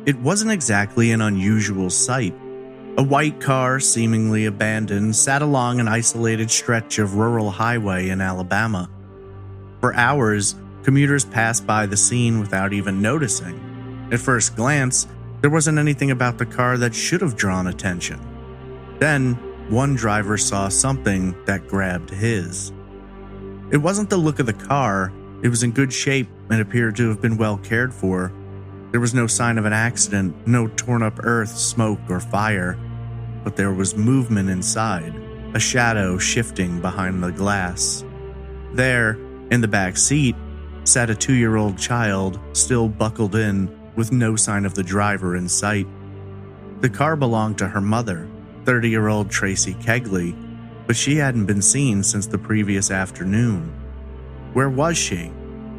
It wasn't exactly an unusual sight. A white car, seemingly abandoned, sat along an isolated stretch of rural highway in Alabama. For hours, commuters passed by the scene without even noticing. At first glance, there wasn't anything about the car that should have drawn attention. Then, one driver saw something that grabbed his. It wasn't the look of the car. It was in good shape and appeared to have been well cared for. There was no sign of an accident, no torn up earth, smoke, or fire. But there was movement inside, a shadow shifting behind the glass. There, in the back seat, sat a 2-year-old child, still buckled in, with no sign of the driver in sight. The car belonged to her mother, 30-year-old Traci Kegley, but she hadn't been seen since the previous afternoon. Where was she?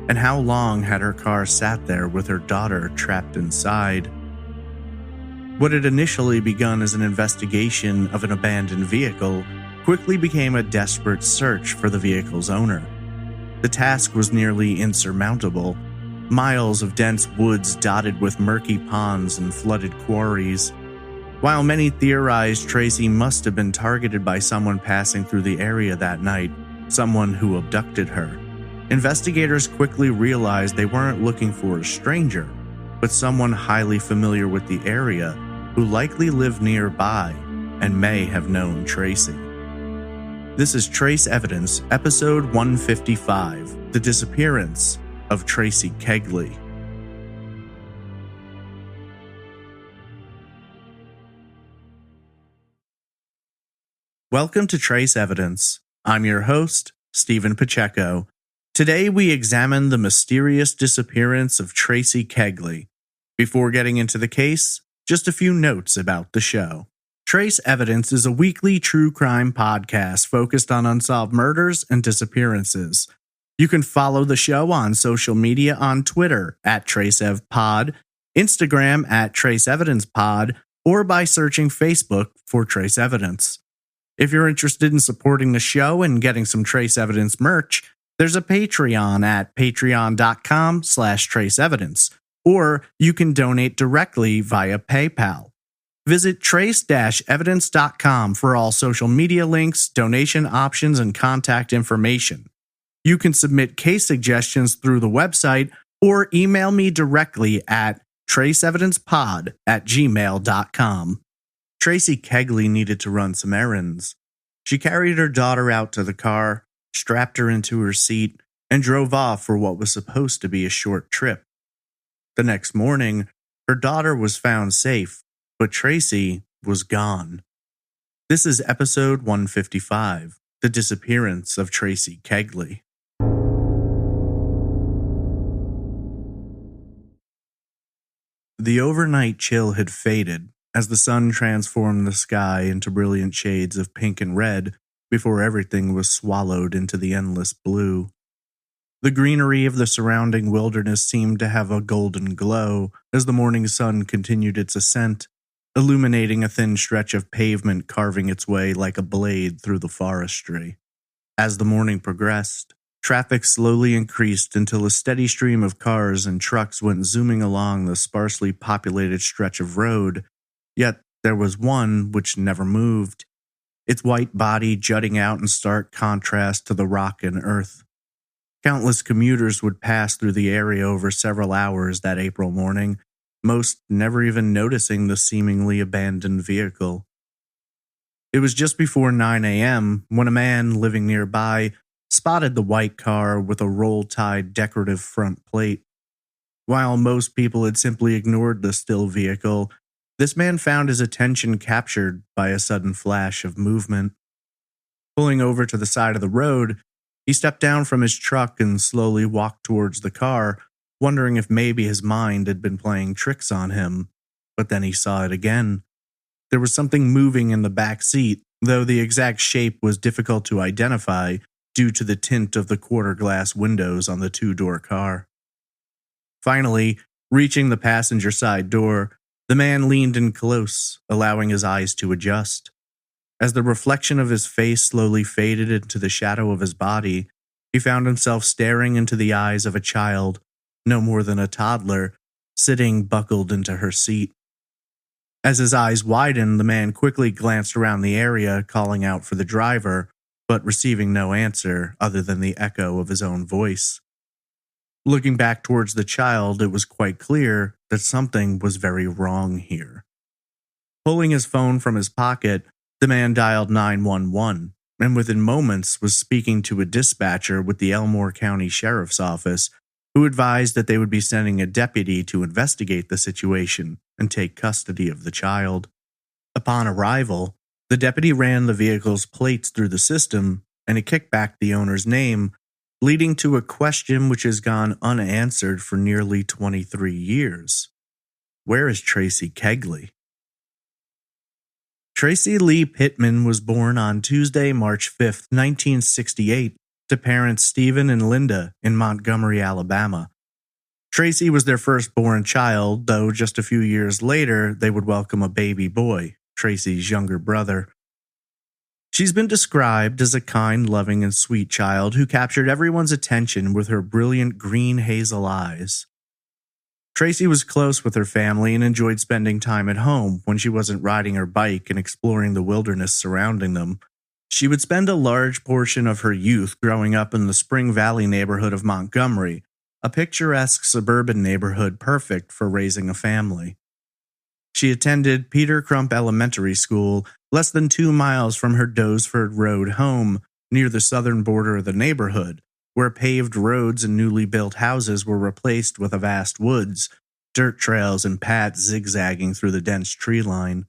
And how long had her car sat there with her daughter trapped inside? What had initially begun as an investigation of an abandoned vehicle quickly became a desperate search for the vehicle's owner. The task was nearly insurmountable. Miles of dense woods dotted with murky ponds and flooded quarries. While many theorized Traci must have been targeted by someone passing through the area that night, someone who abducted her, investigators quickly realized they weren't looking for a stranger, but someone highly familiar with the area who likely lived nearby and may have known Traci. This is Trace Evidence, episode 155, The Disappearance of Traci Kegley. Welcome to Trace Evidence. I'm your host, Stephen Pacheco. Today we examine the mysterious disappearance of Traci Kegley. Before getting into the case, just a few notes about the show. Trace Evidence is a weekly true crime podcast focused on unsolved murders and disappearances. You can follow the show on social media on Twitter @TraceEvPod, Instagram @TraceEvidencePod, or by searching Facebook for Trace Evidence. If you're interested in supporting the show and getting some Trace Evidence merch, there's a Patreon at patreon.com/traceevidence, or you can donate directly via PayPal. Visit trace-evidence.com for all social media links, donation options, and contact information. You can submit case suggestions through the website or email me directly at traceevidencepod@gmail.com. Traci Kegley needed to run some errands. She carried her daughter out to the car, strapped her into her seat, and drove off for what was supposed to be a short trip. The next morning, her daughter was found safe, but Traci was gone. This is episode 155, The Disappearance of Traci Kegley. The overnight chill had faded as the sun transformed the sky into brilliant shades of pink and red before everything was swallowed into the endless blue. The greenery of the surrounding wilderness seemed to have a golden glow as the morning sun continued its ascent, illuminating a thin stretch of pavement carving its way like a blade through the forestry. As the morning progressed, traffic slowly increased until a steady stream of cars and trucks went zooming along the sparsely populated stretch of road, yet there was one which never moved, its white body jutting out in stark contrast to the rock and earth. Countless commuters would pass through the area over several hours that April morning, most never even noticing the seemingly abandoned vehicle. It was just before 9 a.m. when a man living nearby spotted the white car with a roll-tied decorative front plate. While most people had simply ignored the still vehicle, this man found his attention captured by a sudden flash of movement. Pulling over to the side of the road, he stepped down from his truck and slowly walked towards the car, wondering if maybe his mind had been playing tricks on him. But then he saw it again. There was something moving in the back seat, though the exact shape was difficult to identify due to the tint of the quarter-glass windows on the two-door car. Finally, reaching the passenger side door, the man leaned in close, allowing his eyes to adjust. As the reflection of his face slowly faded into the shadow of his body, he found himself staring into the eyes of a child, no more than a toddler, sitting buckled into her seat. As his eyes widened, the man quickly glanced around the area, calling out for the driver, but receiving no answer other than the echo of his own voice. Looking back towards the child, it was quite clear that something was very wrong here. Pulling his phone from his pocket, the man dialed 911, and within moments was speaking to a dispatcher with the Elmore County Sheriff's Office, who advised that they would be sending a deputy to investigate the situation and take custody of the child. Upon arrival, the deputy ran the vehicle's plates through the system, and it kicked back the owner's name, leading to a question which has gone unanswered for nearly 23 years. Where is Traci Kegley? Traci Lee Pittman was born on Tuesday, March 5, 1968, to parents Stephen and Linda in Montgomery, Alabama. Traci was their firstborn child, though just a few years later they would welcome a baby boy, Traci's younger brother. She's been described as a kind, loving, and sweet child who captured everyone's attention with her brilliant green hazel eyes. Traci was close with her family and enjoyed spending time at home when she wasn't riding her bike and exploring the wilderness surrounding them. She would spend a large portion of her youth growing up in the Spring Valley neighborhood of Montgomery, a picturesque suburban neighborhood perfect for raising a family. She attended Peter Crump Elementary School, less than 2 miles from her Dosford Road home, near the southern border of the neighborhood, where paved roads and newly built houses were replaced with a vast woods, dirt trails and paths zigzagging through the dense tree line.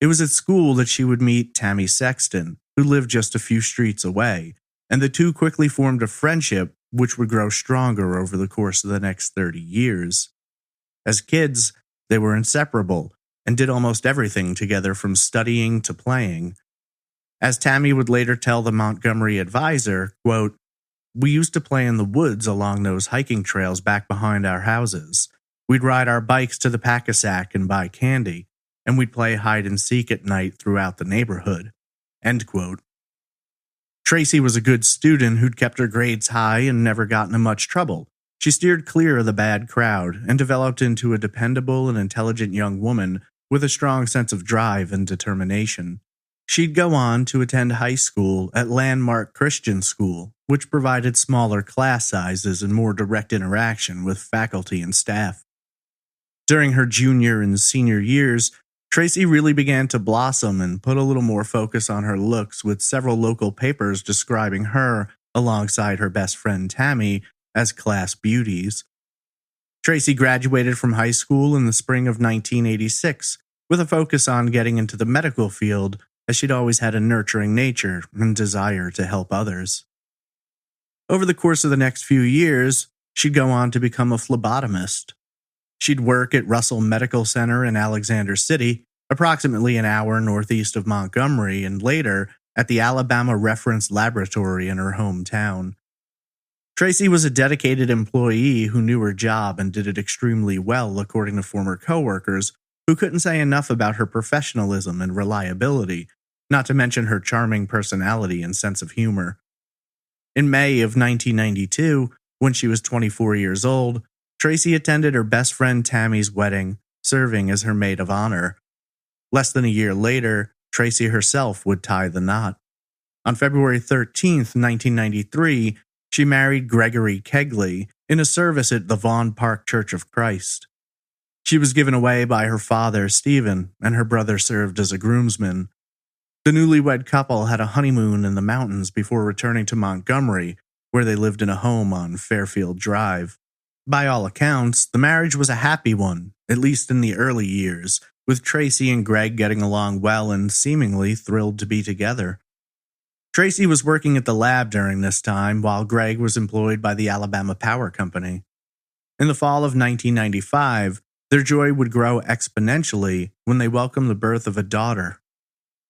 It was at school that she would meet Tammy Sexton, who lived just a few streets away, and the two quickly formed a friendship which would grow stronger over the course of the next 30 years. As kids, they were inseparable and did almost everything together from studying to playing. As Tammy would later tell the Montgomery Advisor, quote, "We used to play in the woods along those hiking trails back behind our houses. We'd ride our bikes to the pack-a-sack and buy candy, and we'd play hide and seek at night throughout the neighborhood." End quote. Traci was a good student who'd kept her grades high and never gotten in much trouble. She steered clear of the bad crowd and developed into a dependable and intelligent young woman with a strong sense of drive and determination. She'd go on to attend high school at Landmark Christian School, which provided smaller class sizes and more direct interaction with faculty and staff. During her junior and senior years, Traci really began to blossom and put a little more focus on her looks, with several local papers describing her, alongside her best friend Tammy, as class beauties. Traci graduated from high school in the spring of 1986, with a focus on getting into the medical field, as she'd always had a nurturing nature and desire to help others. Over the course of the next few years, she'd go on to become a phlebotomist. She'd work at Russell Medical Center in Alexander City, approximately an hour northeast of Montgomery, and later at the Alabama Reference Laboratory in her hometown. Traci was a dedicated employee who knew her job and did it extremely well, according to former coworkers, who couldn't say enough about her professionalism and reliability, not to mention her charming personality and sense of humor. In May of 1992, when she was 24 years old, Traci attended her best friend Tammy's wedding, serving as her maid of honor. Less than a year later, Traci herself would tie the knot. On February 13, 1993, she married Gregory Kegley in a service at the Vaughn Park Church of Christ. She was given away by her father, Stephen, and her brother served as a groomsman. The newlywed couple had a honeymoon in the mountains before returning to Montgomery, where they lived in a home on Fairfield Drive. By all accounts, the marriage was a happy one, at least in the early years, with Traci and Greg getting along well and seemingly thrilled to be together. Traci was working at the lab during this time, while Greg was employed by the Alabama Power Company. In the fall of 1995, their joy would grow exponentially when they welcomed the birth of a daughter.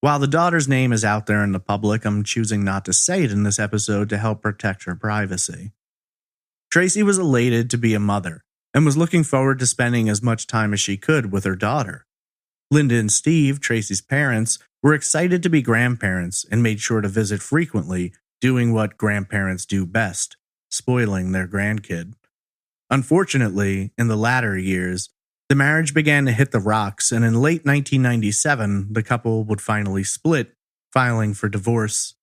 While the daughter's name is out there in the public, I'm choosing not to say it in this episode to help protect her privacy. Traci was elated to be a mother and was looking forward to spending as much time as she could with her daughter. Linda and Steve, Traci's parents, were excited to be grandparents and made sure to visit frequently, doing what grandparents do best, spoiling their grandkid. Unfortunately, in the latter years, the marriage began to hit the rocks, and in late 1997, the couple would finally split, filing for divorce.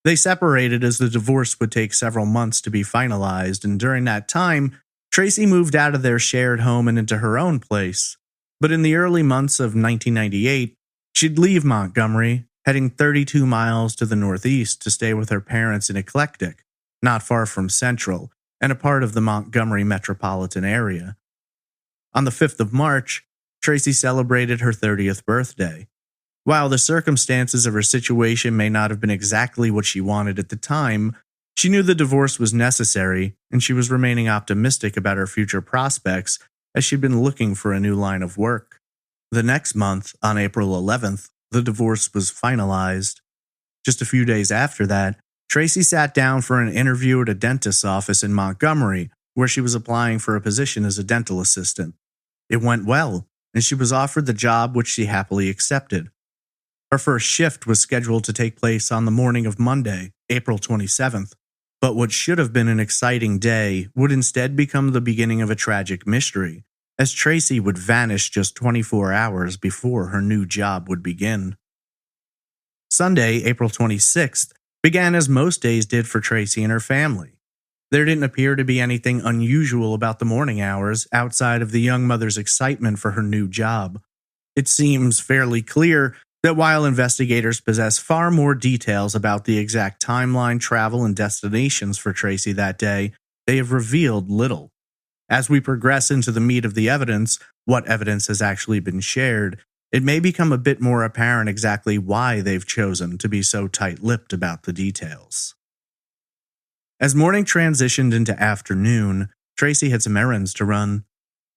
They separated as the divorce would take several months to be finalized, and during that time, Traci moved out of their shared home and into her own place. But in the early months of 1998, she'd leave Montgomery, heading 32 miles to the northeast to stay with her parents in Eclectic, not far from Central, and a part of the Montgomery metropolitan area. On the 5th of March, Traci celebrated her 30th birthday. While the circumstances of her situation may not have been exactly what she wanted at the time, she knew the divorce was necessary, and she was remaining optimistic about her future prospects as she'd been looking for a new line of work. The next month, on April 11th, the divorce was finalized. Just a few days after that, Traci sat down for an interview at a dentist's office in Montgomery, where she was applying for a position as a dental assistant. It went well, and she was offered the job, which she happily accepted. Her first shift was scheduled to take place on the morning of Monday, April 27th, but what should have been an exciting day would instead become the beginning of a tragic mystery, as Traci would vanish just 24 hours before her new job would begin. Sunday, April 26th, began as most days did for Traci and her family. There didn't appear to be anything unusual about the morning hours outside of the young mother's excitement for her new job. It seems fairly clear that while investigators possess far more details about the exact timeline, travel, and destinations for Traci that day, they have revealed little. As we progress into the meat of the evidence, what evidence has actually been shared, it may become a bit more apparent exactly why they've chosen to be so tight-lipped about the details. As morning transitioned into afternoon, Traci had some errands to run.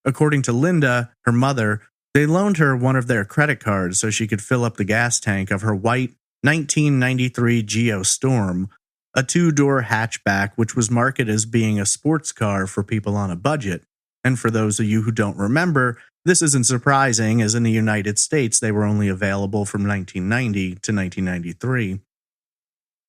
According to Linda, her mother, they loaned her one of their credit cards so she could fill up the gas tank of her white 1993 Geo Storm, a two-door hatchback which was marketed as being a sports car for people on a budget. And for those of you who don't remember, this isn't surprising, as in the United States they were only available from 1990 to 1993.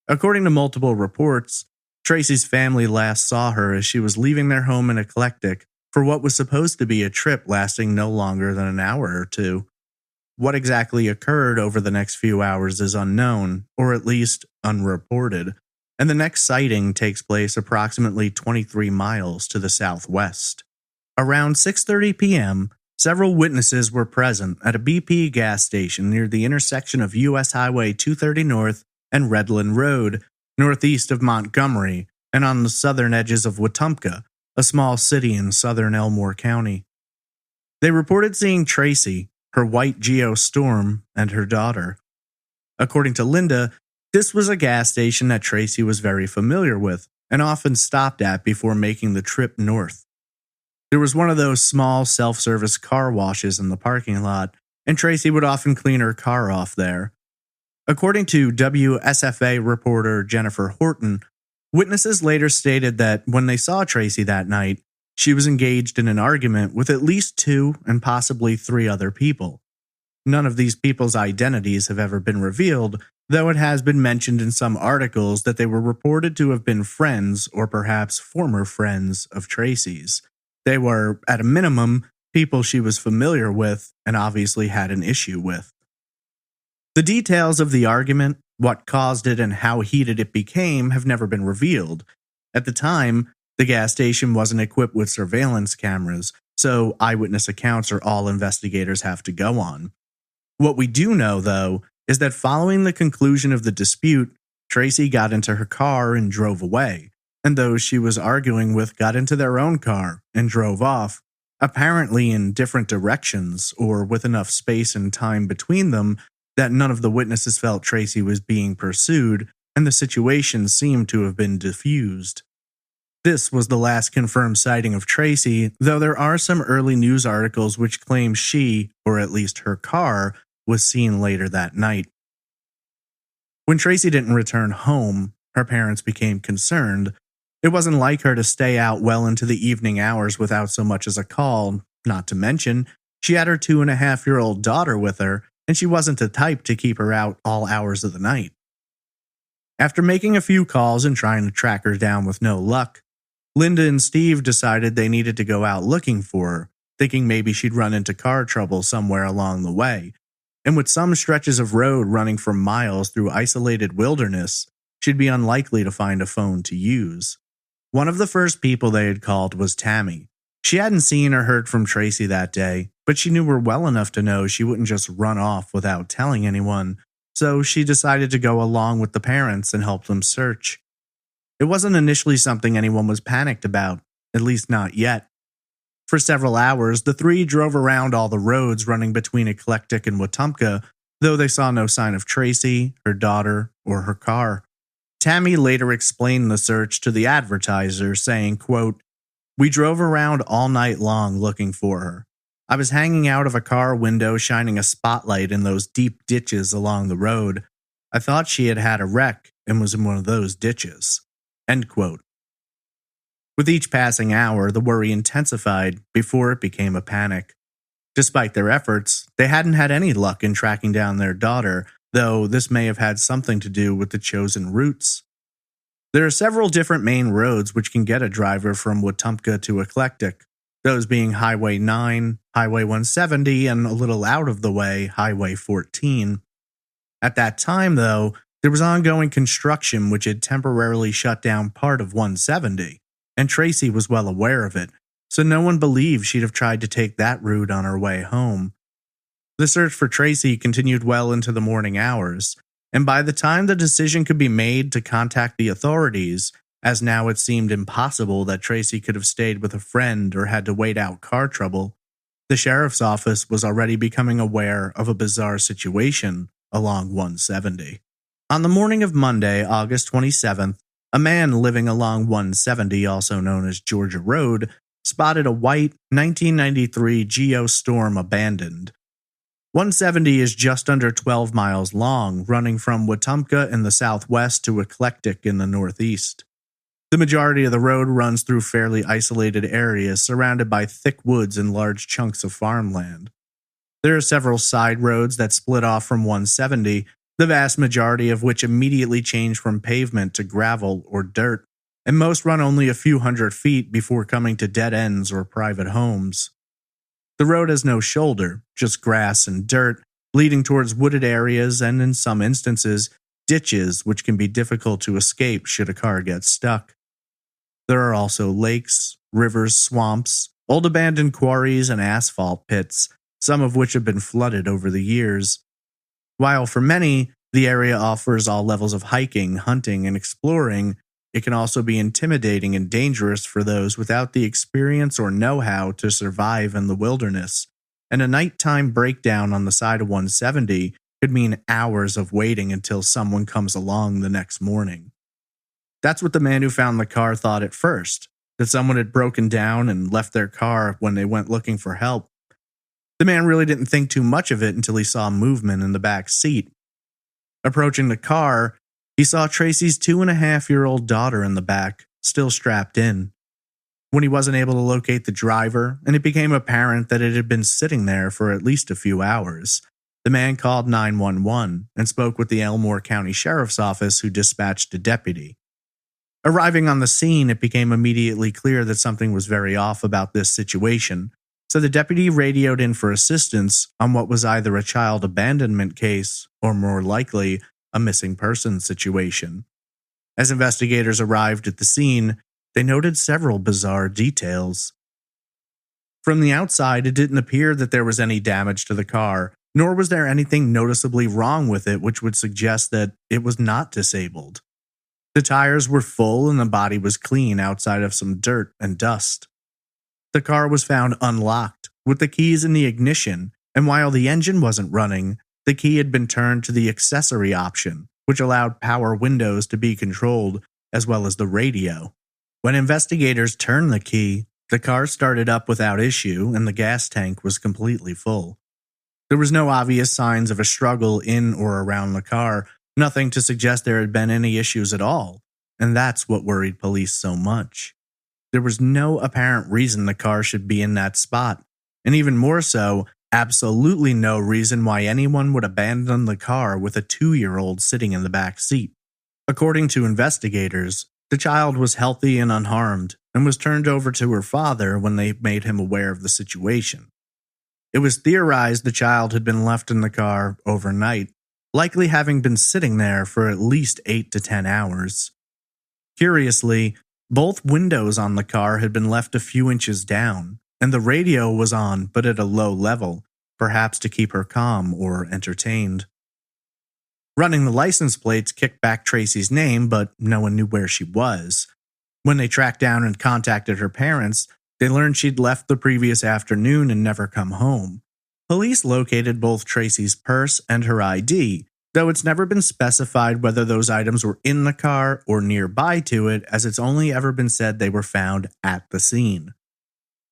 According to multiple reports, Traci's family last saw her as she was leaving their home in Eclectic for what was supposed to be a trip lasting no longer than an hour or two. What exactly occurred over the next few hours is unknown, or at least unreported, and the next sighting takes place approximately 23 miles to the southwest. Around 6:30 p.m., several witnesses were present at a BP gas station near the intersection of U.S. Highway 230 North and Redland Road, northeast of Montgomery, and on the southern edges of Wetumpka, a small city in southern Elmore County. They reported seeing Traci, her white Geo Storm, and her daughter. According to Linda, this was a gas station that Traci was very familiar with and often stopped at before making the trip north. There was one of those small self-service car washes in the parking lot, and Traci would often clean her car off there. According to WSFA reporter Jennifer Horton, witnesses later stated that when they saw Traci that night, she was engaged in an argument with at least 2 and possibly 3 other people. None of these people's identities have ever been revealed, though it has been mentioned in some articles that they were reported to have been friends or perhaps former friends of Traci's. They were, at a minimum, people she was familiar with and obviously had an issue with. The details of the argument, what caused it, and how heated it became have never been revealed. At the time, the gas station wasn't equipped with surveillance cameras, so eyewitness accounts are all investigators have to go on. What we do know, though, is that following the conclusion of the dispute, Traci got into her car and drove away, and those she was arguing with got into their own car and drove off, apparently in different directions or with enough space and time between them that none of the witnesses felt Traci was being pursued, and the situation seemed to have been diffused. This was the last confirmed sighting of Traci, though there are some early news articles which claim she, or at least her car, was seen later that night. When Traci didn't return home, her parents became concerned. It wasn't like her to stay out well into the evening hours without so much as a call, not to mention, she had her 2.5-year-old daughter with her, and she wasn't the type to keep her out all hours of the night. After making a few calls and trying to track her down with no luck, Linda and Steve decided they needed to go out looking for her, thinking maybe she'd run into car trouble somewhere along the way. And with some stretches of road running for miles through isolated wilderness, she'd be unlikely to find a phone to use. One of the first people they had called was Tammy. She hadn't seen or heard from Traci that day, but she knew her well enough to know she wouldn't just run off without telling anyone, so she decided to go along with the parents and help them search. It wasn't initially something anyone was panicked about, at least not yet. For several hours, the three drove around all the roads running between Eclectic and Wetumpka, though they saw no sign of Traci, her daughter, or her car. Tammy later explained the search to the advertiser, saying, quote, "We drove around all night long looking for her. I was hanging out of a car window shining a spotlight in those deep ditches along the road. I thought she had had a wreck and was in one of those ditches." End quote. With each passing hour, the worry intensified before it became a panic. Despite their efforts, they hadn't had any luck in tracking down their daughter, though this may have had something to do with the chosen routes. There are several different main roads which can get a driver from Wetumpka to Eclectic, those being Highway 9, Highway 170, and a little out of the way, Highway 14. At that time, though, there was ongoing construction which had temporarily shut down part of 170, and Traci was well aware of it, so no one believed she'd have tried to take that route on her way home. The search for Traci continued well into the morning hours, and by the time the decision could be made to contact the authorities, as now it seemed impossible that Traci could have stayed with a friend or had to wait out car trouble, the sheriff's office was already becoming aware of a bizarre situation along 170. On the morning of Monday, August 27th, a man living along 170, also known as Georgia Road, spotted a white 1993 Geostorm abandoned. 170 is just under 12 miles long, running from Wetumpka in the southwest to Eclectic in the northeast. The majority of the road runs through fairly isolated areas surrounded by thick woods and large chunks of farmland. There are several side roads that split off from 170, the vast majority of which immediately change from pavement to gravel or dirt, and most run only a few hundred feet before coming to dead ends or private homes. The road has no shoulder, just grass and dirt, leading towards wooded areas and, in some instances, ditches which can be difficult to escape should a car get stuck. There are also lakes, rivers, swamps, old abandoned quarries, and asphalt pits, some of which have been flooded over the years. While for many, the area offers all levels of hiking, hunting, and exploring, it can also be intimidating and dangerous for those without the experience or know-how to survive in the wilderness, and a nighttime breakdown on the side of 170 could mean hours of waiting until someone comes along the next morning. That's what the man who found the car thought at first, that someone had broken down and left their car when they went looking for help. The man really didn't think too much of it until he saw movement in the back seat. Approaching the car, he saw Traci's 2.5-year-old daughter in the back, still strapped in. When he wasn't able to locate the driver, and it became apparent that it had been sitting there for at least a few hours, the man called 911 and spoke with the Elmore County Sheriff's Office, who dispatched a deputy. Arriving on the scene, it became immediately clear that something was very off about this situation, so the deputy radioed in for assistance on what was either a child abandonment case or, more likely, a missing person situation. As investigators arrived at the scene, they noted several bizarre details. From the outside, it didn't appear that there was any damage to the car, nor was there anything noticeably wrong with it which would suggest that it was not disabled. The tires were full and the body was clean outside of some dirt and dust. The car was found unlocked, with the keys in the ignition, and while the engine wasn't running, the key had been turned to the accessory option, which allowed power windows to be controlled, as well as the radio. When investigators turned the key, the car started up without issue and the gas tank was completely full. There was no obvious signs of a struggle in or around the car, nothing to suggest there had been any issues at all, and that's what worried police so much. There was no apparent reason the car should be in that spot, and even more so, absolutely no reason why anyone would abandon the car with a 2-year-old sitting in the back seat. According to investigators, the child was healthy and unharmed, and was turned over to her father when they made him aware of the situation. It was theorized the child had been left in the car overnight, likely having been sitting there for at least 8 to 10 hours. Curiously, both windows on the car had been left a few inches down, and the radio was on but at a low level, perhaps to keep her calm or entertained. Running the license plates kicked back Traci's name, but no one knew where she was. When they tracked down and contacted her parents, they learned she'd left the previous afternoon and never come home. Police located both Traci's purse and her ID, though it's never been specified whether those items were in the car or nearby to it, as it's only ever been said they were found at the scene.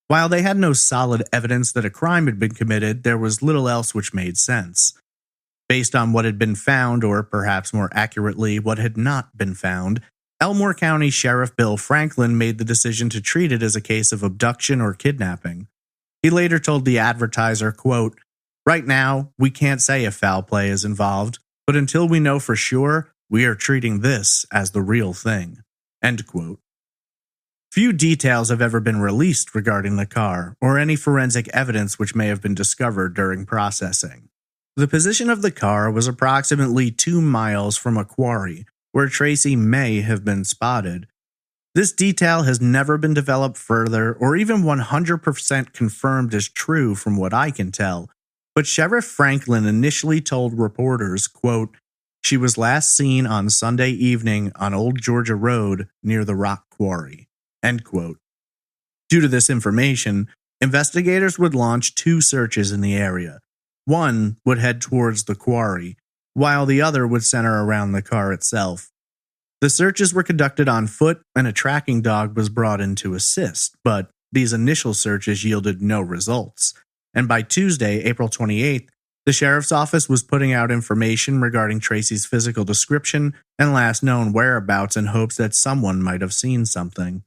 While they had no solid evidence that a crime had been committed, there was little else which made sense. Based on what had been found, or perhaps more accurately, what had not been found, Elmore County Sheriff Bill Franklin made the decision to treat it as a case of abduction or kidnapping. He later told the Advertiser, quote, "Right now, we can't say if foul play is involved, but until we know for sure, we are treating this as the real thing." End quote. Few details have ever been released regarding the car, or any forensic evidence which may have been discovered during processing. The position of the car was approximately 2 miles from a quarry, where Traci may have been spotted. This detail has never been developed further or even 100% confirmed as true from what I can tell, but Sheriff Franklin initially told reporters, quote, "She was last seen on Sunday evening on Old Georgia Road near the rock quarry." End quote. Due to this information, investigators would launch 2 searches in the area. One would head towards the quarry, while the other would center around the car itself. The searches were conducted on foot, and a tracking dog was brought in to assist, but these initial searches yielded no results. And by Tuesday, April 28th, the sheriff's office was putting out information regarding Traci's physical description and last known whereabouts in hopes that someone might have seen something.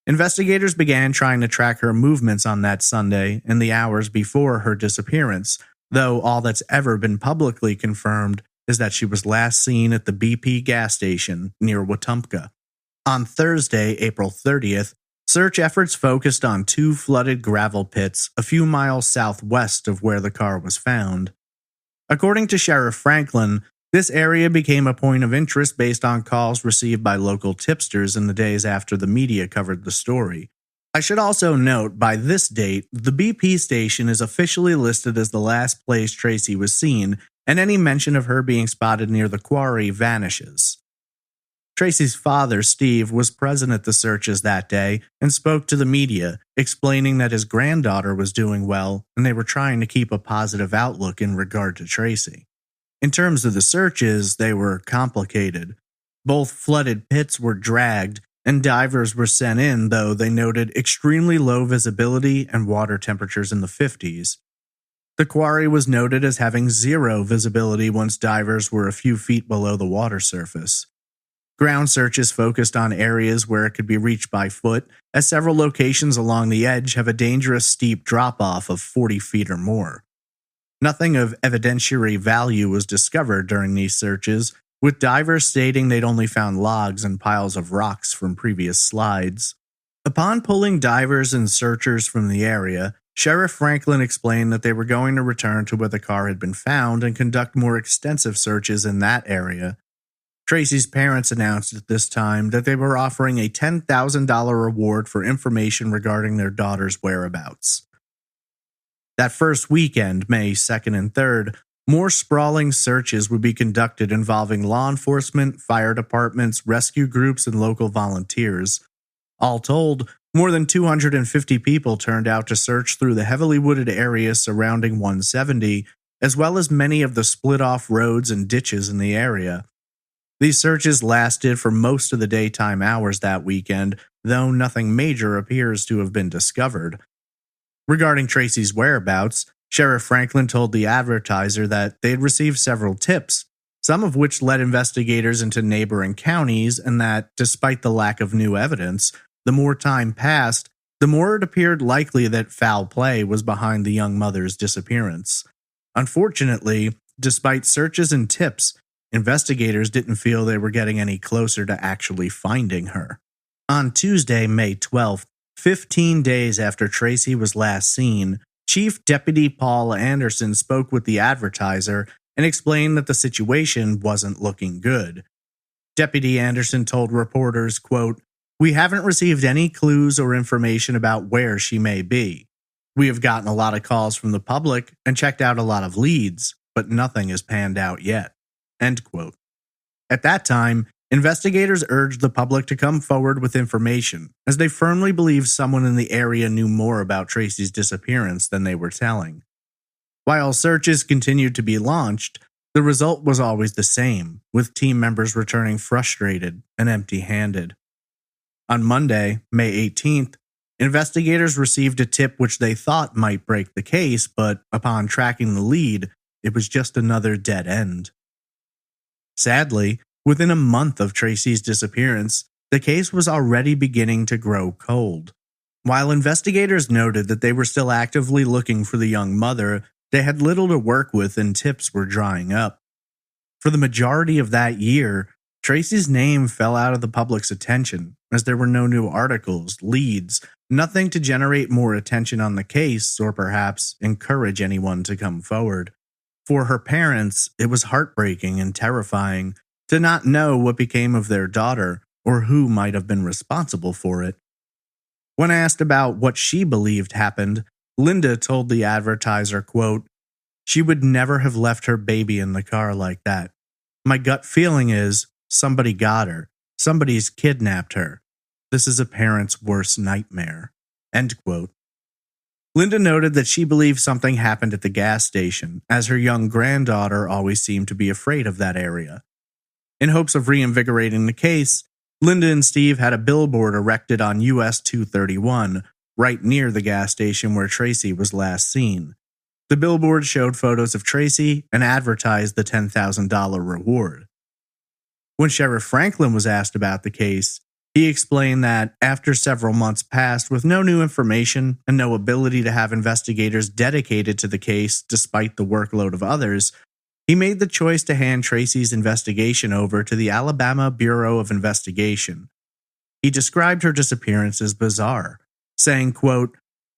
Investigators began trying to track her movements on that Sunday and the hours before her disappearance, though all that's ever been publicly confirmed is that she was last seen at the BP gas station near Wetumpka. On Thursday, April 30th, search efforts focused on 2 flooded gravel pits a few miles southwest of where the car was found. According to Sheriff Franklin, this area became a point of interest based on calls received by local tipsters in the days after the media covered the story. I should also note, by this date, the BP station is officially listed as the last place Traci was seen, and any mention of her being spotted near the quarry vanishes. Traci's father, Steve, was present at the searches that day and spoke to the media, explaining that his granddaughter was doing well and they were trying to keep a positive outlook in regard to Traci. In terms of the searches, they were complicated. Both flooded pits were dragged, and divers were sent in, though they noted extremely low visibility and water temperatures in the 50s. The quarry was noted as having 0 visibility once divers were a few feet below the water surface. Ground searches focused on areas where it could be reached by foot, as several locations along the edge have a dangerous steep drop-off of 40 feet or more. Nothing of evidentiary value was discovered during these searches, with divers stating they'd only found logs and piles of rocks from previous slides. Upon pulling divers and searchers from the area, Sheriff Franklin explained that they were going to return to where the car had been found and conduct more extensive searches in that area. Traci's parents announced at this time that they were offering a $10,000 reward for information regarding their daughter's whereabouts. That first weekend, May 2nd and 3rd, more sprawling searches would be conducted involving law enforcement, fire departments, rescue groups, and local volunteers. All told, more than 250 people turned out to search through the heavily wooded area surrounding 170, as well as many of the split-off roads and ditches in the area. These searches lasted for most of the daytime hours that weekend, though nothing major appears to have been discovered. Regarding Traci's whereabouts, Sheriff Franklin told the Advertiser that they had received several tips, some of which led investigators into neighboring counties, and that, despite the lack of new evidence, the more time passed, the more it appeared likely that foul play was behind the young mother's disappearance. Unfortunately, despite searches and tips, investigators didn't feel they were getting any closer to actually finding her. On Tuesday, May 12th, 15 days after Traci was last seen, Chief Deputy Paul Anderson spoke with the advertiser and explained that the situation wasn't looking good. Deputy Anderson told reporters, quote, "We haven't received any clues or information about where she may be. We have gotten a lot of calls from the public and checked out a lot of leads, but nothing has panned out yet." End quote. At that time, investigators urged the public to come forward with information, as they firmly believed someone in the area knew more about Traci's disappearance than they were telling. While searches continued to be launched, the result was always the same, with team members returning frustrated and empty-handed. On Monday, May 18th, investigators received a tip which they thought might break the case, but upon tracking the lead, it was just another dead end. Sadly, within a month of Traci's disappearance, the case was already beginning to grow cold. While investigators noted that they were still actively looking for the young mother, they had little to work with and tips were drying up. For the majority of that year, Traci's name fell out of the public's attention, as there were no new articles, leads, nothing to generate more attention on the case or perhaps encourage anyone to come forward. For her parents, it was heartbreaking and terrifying to not know what became of their daughter or who might have been responsible for it. When asked about what she believed happened, Linda told the advertiser, quote, "She would never have left her baby in the car like that. My gut feeling is somebody got her. Somebody's kidnapped her. This is a parent's worst nightmare." End quote. Linda noted that she believed something happened at the gas station, as her young granddaughter always seemed to be afraid of that area. In hopes of reinvigorating the case, Linda and Steve had a billboard erected on US 231, right near the gas station where Traci was last seen. The billboard showed photos of Traci and advertised the $10,000 reward. When Sheriff Franklin was asked about the case, he explained that after several months passed with no new information and no ability to have investigators dedicated to the case despite the workload of others, he made the choice to hand Traci's investigation over to the Alabama Bureau of Investigation. He described her disappearance as bizarre, saying, quote,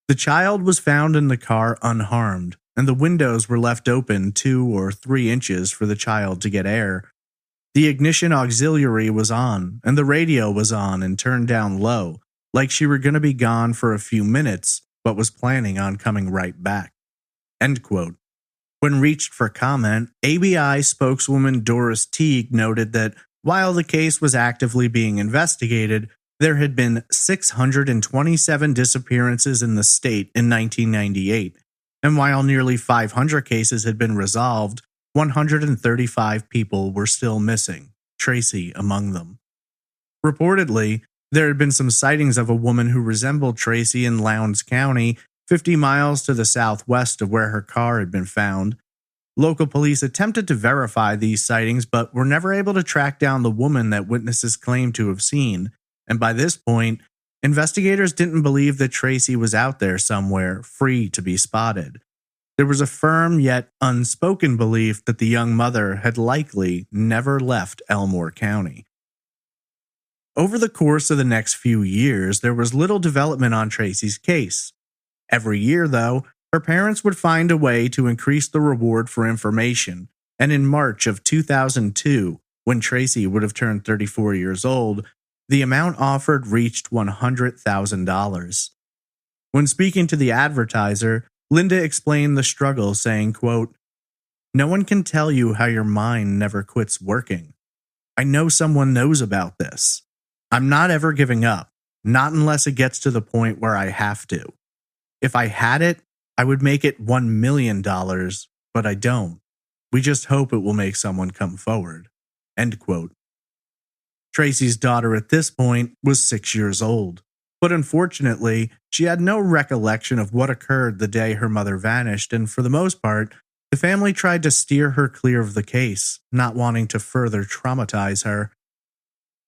"The child was found in the car unharmed, and the windows were left open 2 or 3 inches for the child to get air. The ignition auxiliary was on, and the radio was on and turned down low, like she were going to be gone for a few minutes, but was planning on coming right back." End quote. When reached for comment, ABI spokeswoman Doris Teague noted that while the case was actively being investigated, there had been 627 disappearances in the state in 1998, and while nearly 500 cases had been resolved, 135 people were still missing, Traci among them. Reportedly, there had been some sightings of a woman who resembled Traci in Lowndes County, 50 miles to the southwest of where her car had been found. Local police attempted to verify these sightings, but were never able to track down the woman that witnesses claimed to have seen, and by this point, investigators didn't believe that Traci was out there somewhere, free to be spotted. There was a firm yet unspoken belief that the young mother had likely never left Elmore County. Over the course of the next few years, there was little development on Traci's case. Every year, though, her parents would find a way to increase the reward for information, and in March of 2002, when Traci would have turned 34 years old, the amount offered reached $100,000. When speaking to the advertiser, Linda explained the struggle, saying, quote, "No one can tell you how your mind never quits working. I know someone knows about this. I'm not ever giving up, not unless it gets to the point where I have to. If I had it, I would make it $1 million, but I don't. We just hope it will make someone come forward." End quote. Traci's daughter at this point was 6 years old, but unfortunately, she had no recollection of what occurred the day her mother vanished, and for the most part, the family tried to steer her clear of the case, not wanting to further traumatize her.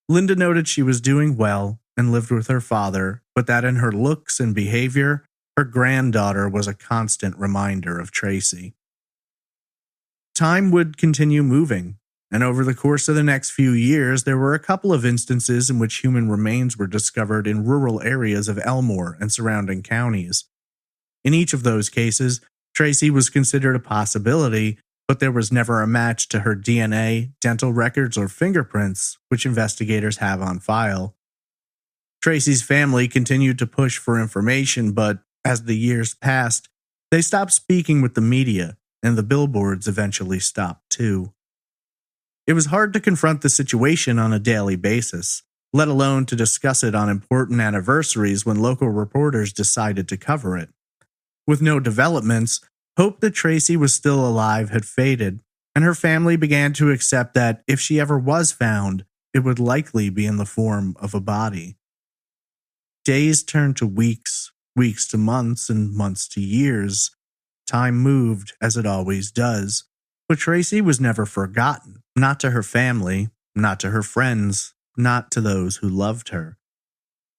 Linda noted she was doing well and lived with her father, but that in her looks and behavior, her granddaughter was a constant reminder of Traci. Time would continue moving, and over the course of the next few years, there were a couple of instances in which human remains were discovered in rural areas of Elmore and surrounding counties. In each of those cases, Traci was considered a possibility, but there was never a match to her DNA, dental records, or fingerprints, which investigators have on file. Traci's family continued to push for information, but as the years passed, they stopped speaking with the media, and the billboards eventually stopped too. It was hard to confront the situation on a daily basis, let alone to discuss it on important anniversaries when local reporters decided to cover it. With no developments, hope that Traci was still alive had faded, and her family began to accept that if she ever was found, it would likely be in the form of a body. Days turned to weeks, weeks to months, and months to years. Time moved, as it always does, but Traci was never forgotten, not to her family, not to her friends, not to those who loved her.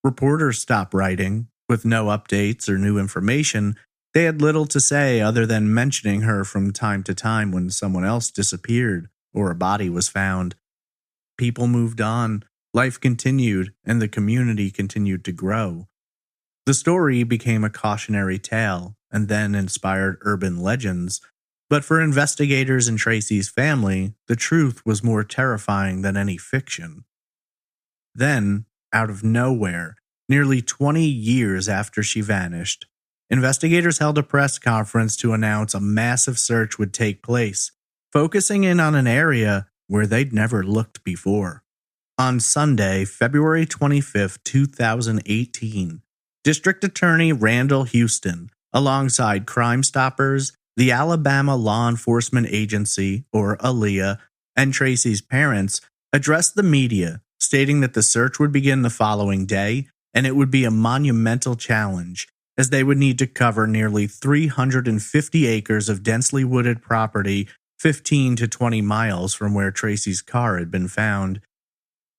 Reporters stopped writing. With no updates or new information, they had little to say other than mentioning her from time to time when someone else disappeared or a body was found. People moved on, life continued, and the community continued to grow. The story became a cautionary tale and then inspired urban legends, but for investigators and Traci's family, the truth was more terrifying than any fiction. Then, out of nowhere, nearly 20 years after she vanished, investigators held a press conference to announce a massive search would take place, focusing in on an area where they'd never looked before. On Sunday, February 25, 2018, District Attorney Randall Houston, alongside Crime Stoppers, the Alabama Law Enforcement Agency, or ALEA, and Traci's parents, addressed the media, stating that the search would begin the following day, and it would be a monumental challenge, as they would need to cover nearly 350 acres of densely wooded property 15 to 20 miles from where Traci's car had been found.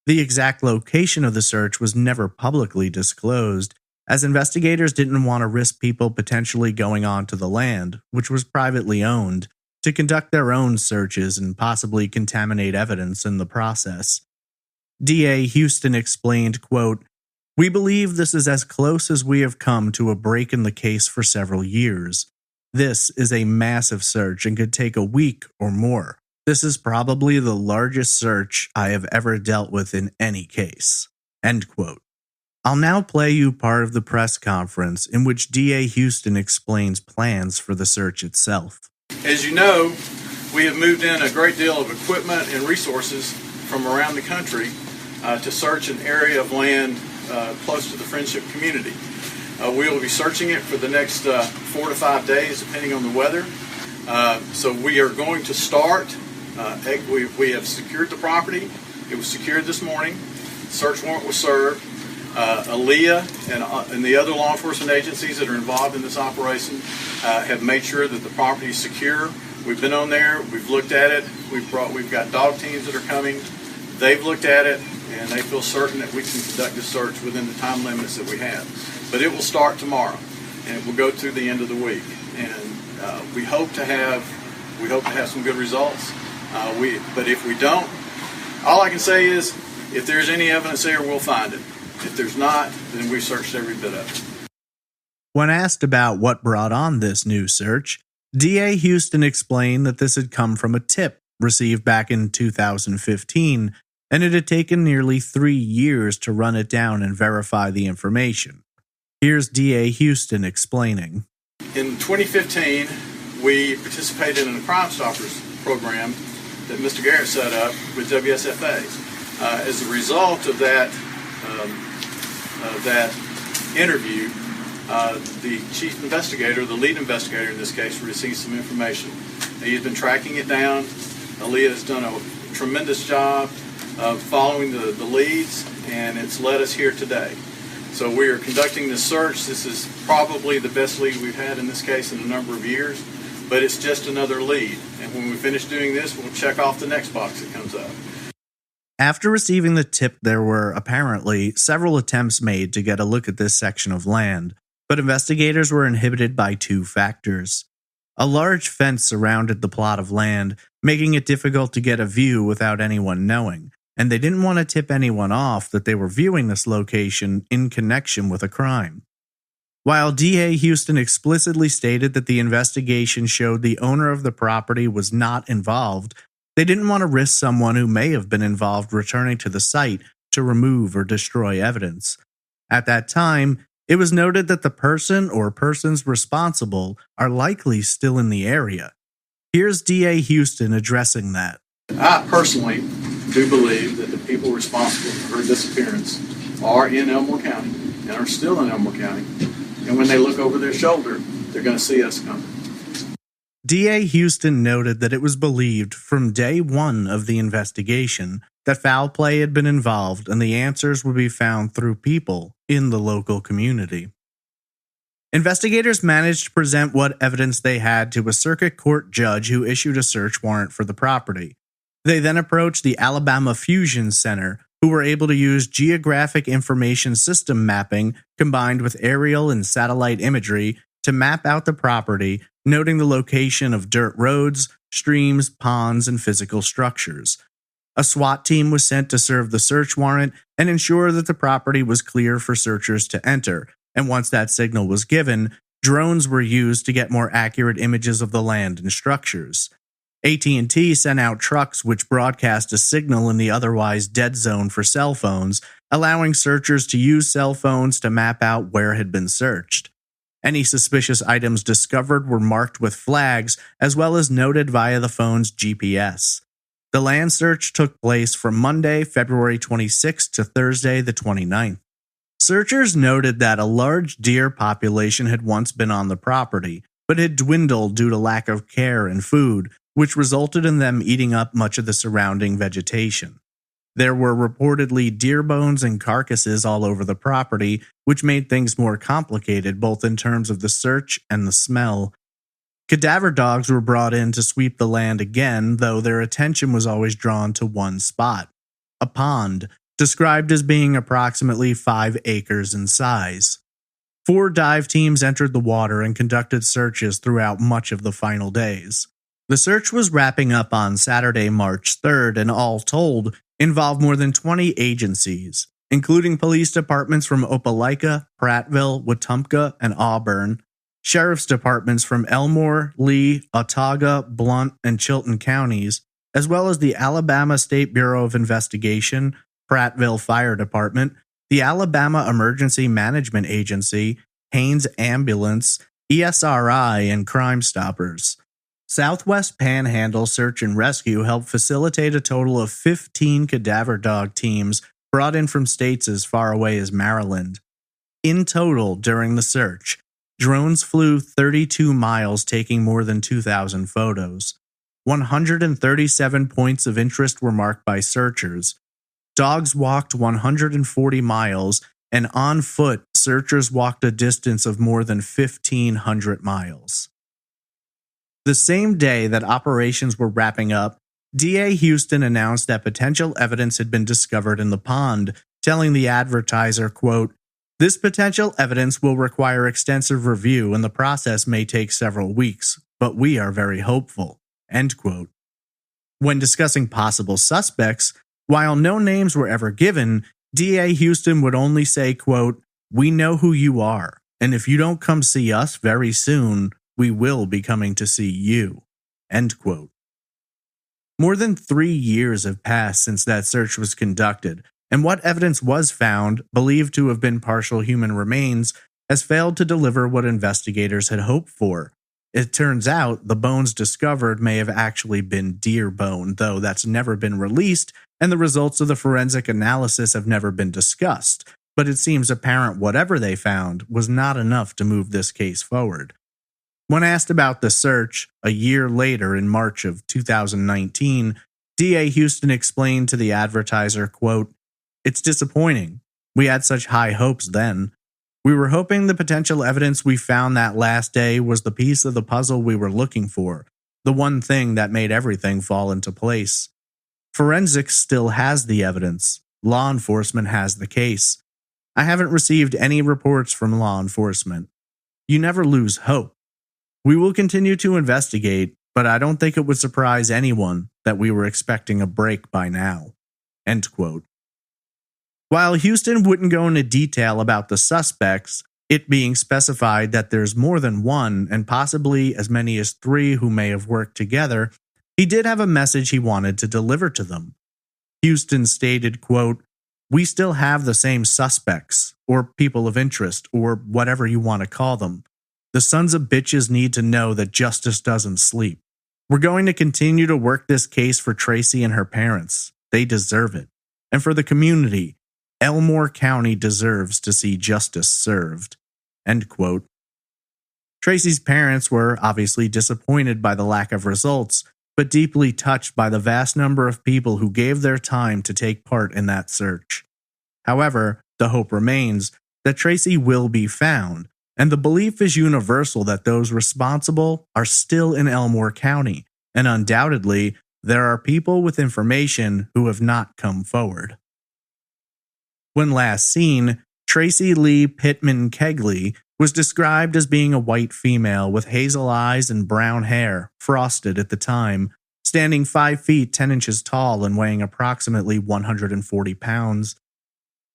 The exact location of the search was never publicly disclosed, as investigators didn't want to risk people potentially going onto the land, which was privately owned, to conduct their own searches and possibly contaminate evidence in the process. DA Houston explained, quote, "We believe this is as close as we have come to a break in the case for several years. This is a massive search and could take a week or more. This is probably the largest search I have ever dealt with in any case." End quote. I'll now play you part of the press conference in which DA Houston explains plans for the search itself. As you know, we have moved in a great deal of equipment and resources from around the country to search an area of land close to the Friendship community. We will be searching it for the next 4 to 5 days, depending on the weather. So we are going to start. We have secured the property. It was secured this morning. Search warrant was served. ALEA and the other law enforcement agencies that are involved in this operation have made sure that the property is secure. We've been on there. We've looked at it. We've got dog teams that are coming. They've looked at it, and they feel certain that we can conduct this search within the time limits that we have. But it will start tomorrow, and it will go through the end of the week. And we hope to have some good results. But if we don't, all I can say is, if there's any evidence there, we'll find it. If there's not, then we've searched every bit of it. When asked about what brought on this new search, DA Houston explained that this had come from a tip received back in 2015, and it had taken nearly 3 years to run it down and verify the information. Here's DA Houston explaining. In 2015, we participated in a Crime Stoppers program that Mr. Garrett set up with WSFA. As a result of that interview, the chief investigator, the lead investigator in this case, received some information. He's been tracking it down. ALEA has done a tremendous job of following the leads, and it's led us here today. So we are conducting this search. This is probably the best lead we've had in this case in a number of years, but it's just another lead. And when we finish doing this, we'll check off the next box that comes up. After receiving the tip, there were apparently several attempts made to get a look at this section of land, but investigators were inhibited by 2 factors. A large fence surrounded the plot of land, making it difficult to get a view without anyone knowing, and they didn't want to tip anyone off that they were viewing this location in connection with a crime. While DA Houston explicitly stated that the investigation showed the owner of the property was not involved, they didn't want to risk someone who may have been involved returning to the site to remove or destroy evidence. At that time, it was noted that the person or persons responsible are likely still in the area. Here's DA Houston addressing that. I personally do believe that the people responsible for her disappearance are in Elmore County and are still in Elmore County. And when they look over their shoulder, they're going to see us coming. DA Houston noted that it was believed from day one of the investigation that foul play had been involved and the answers would be found through people in the local community. Investigators managed to present what evidence they had to a circuit court judge who issued a search warrant for the property. They then approached the Alabama Fusion Center, who were able to use geographic information system mapping combined with aerial and satellite imagery to map out the property, noting the location of dirt roads, streams, ponds, and physical structures. A SWAT team was sent to serve the search warrant and ensure that the property was clear for searchers to enter, and once that signal was given, drones were used to get more accurate images of the land and structures. AT&T sent out trucks which broadcast a signal in the otherwise dead zone for cell phones, allowing searchers to use cell phones to map out where had been searched. Any suspicious items discovered were marked with flags, as well as noted via the phone's GPS. The land search took place from Monday, February 26th to Thursday, the 29th. Searchers noted that a large deer population had once been on the property, but had dwindled due to lack of care and food, which resulted in them eating up much of the surrounding vegetation. There were reportedly deer bones and carcasses all over the property, which made things more complicated both in terms of the search and the smell. Cadaver dogs were brought in to sweep the land again, though their attention was always drawn to one spot: a pond, described as being approximately 5 acres in size. 4 dive teams entered the water and conducted searches throughout much of the final days. The search was wrapping up on Saturday, March 3rd, and all told, involved more than 20 agencies, including police departments from Opelika, Prattville, Wetumpka, and Auburn, sheriff's departments from Elmore, Lee, Autauga, Blount, and Chilton counties, as well as the Alabama State Bureau of Investigation, Prattville Fire Department, the Alabama Emergency Management Agency, Haynes Ambulance, ESRI, and Crime Stoppers. Southwest Panhandle Search and Rescue helped facilitate a total of 15 cadaver dog teams brought in from states as far away as Maryland. In total, during the search, drones flew 32 miles, taking more than 2,000 photos. 137 points of interest were marked by searchers. Dogs walked 140 miles, and on foot, searchers walked a distance of more than 1,500 miles. The same day that operations were wrapping up, DA Houston announced that potential evidence had been discovered in the pond, telling the advertiser, quote, "This potential evidence will require extensive review and the process may take several weeks, but we are very hopeful." End quote. When discussing possible suspects, while no names were ever given, DA Houston would only say, quote, "We know who you are, and if you don't come see us very soon, we will be coming to see you." End quote. More than 3 years have passed since that search was conducted, and what evidence was found, believed to have been partial human remains, has failed to deliver what investigators had hoped for. It turns out the bones discovered may have actually been deer bone, though that's never been released, and the results of the forensic analysis have never been discussed, but it seems apparent whatever they found was not enough to move this case forward. When asked about the search, a year later in March of 2019, DA Houston explained to the advertiser, quote, "It's disappointing. We had such high hopes then. We were hoping the potential evidence we found that last day was the piece of the puzzle we were looking for, the one thing that made everything fall into place. Forensics still has the evidence. Law enforcement has the case. I haven't received any reports from law enforcement. You never lose hope. We will continue to investigate, but I don't think it would surprise anyone that we were expecting a break by now." End quote. While Houston wouldn't go into detail about the suspects, it being specified that there's more than one and possibly as many as 3 who may have worked together, he did have a message he wanted to deliver to them. Houston stated, quote, "We still have the same suspects, or people of interest, or whatever you want to call them. The sons of bitches need to know that justice doesn't sleep. We're going to continue to work this case for Traci and her parents. They deserve it. And for the community, Elmore County deserves to see justice served." End quote. Traci's parents were obviously disappointed by the lack of results, but deeply touched by the vast number of people who gave their time to take part in that search. However, the hope remains that Traci will be found, and the belief is universal that those responsible are still in Elmore County, and undoubtedly, there are people with information who have not come forward. When last seen, Traci Lee Pittman Kegley was described as being a white female with hazel eyes and brown hair, frosted at the time, standing 5 feet 10 inches tall and weighing approximately 140 pounds.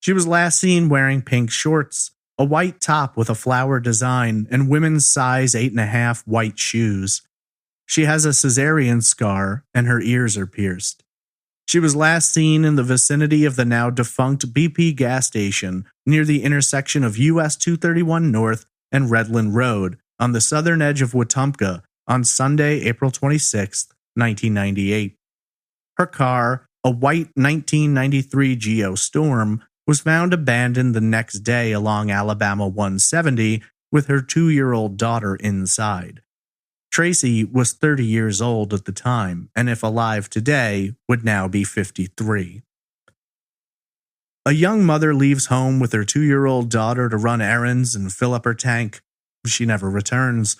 She was last seen wearing pink shorts, a white top with a flower design, and women's size 8.5 white shoes. She has a cesarean scar and her ears are pierced. She was last seen in the vicinity of the now defunct BP gas station near the intersection of US 231 North and Redland Road on the southern edge of Wetumpka on Sunday, April 26, 1998. Her car, a white 1993 Geo Storm, was found abandoned the next day along Alabama 170 with her 2-year-old daughter inside. Traci was 30 years old at the time, and if alive today, would now be 53. A young mother leaves home with her 2-year-old daughter to run errands and fill up her tank. She never returns.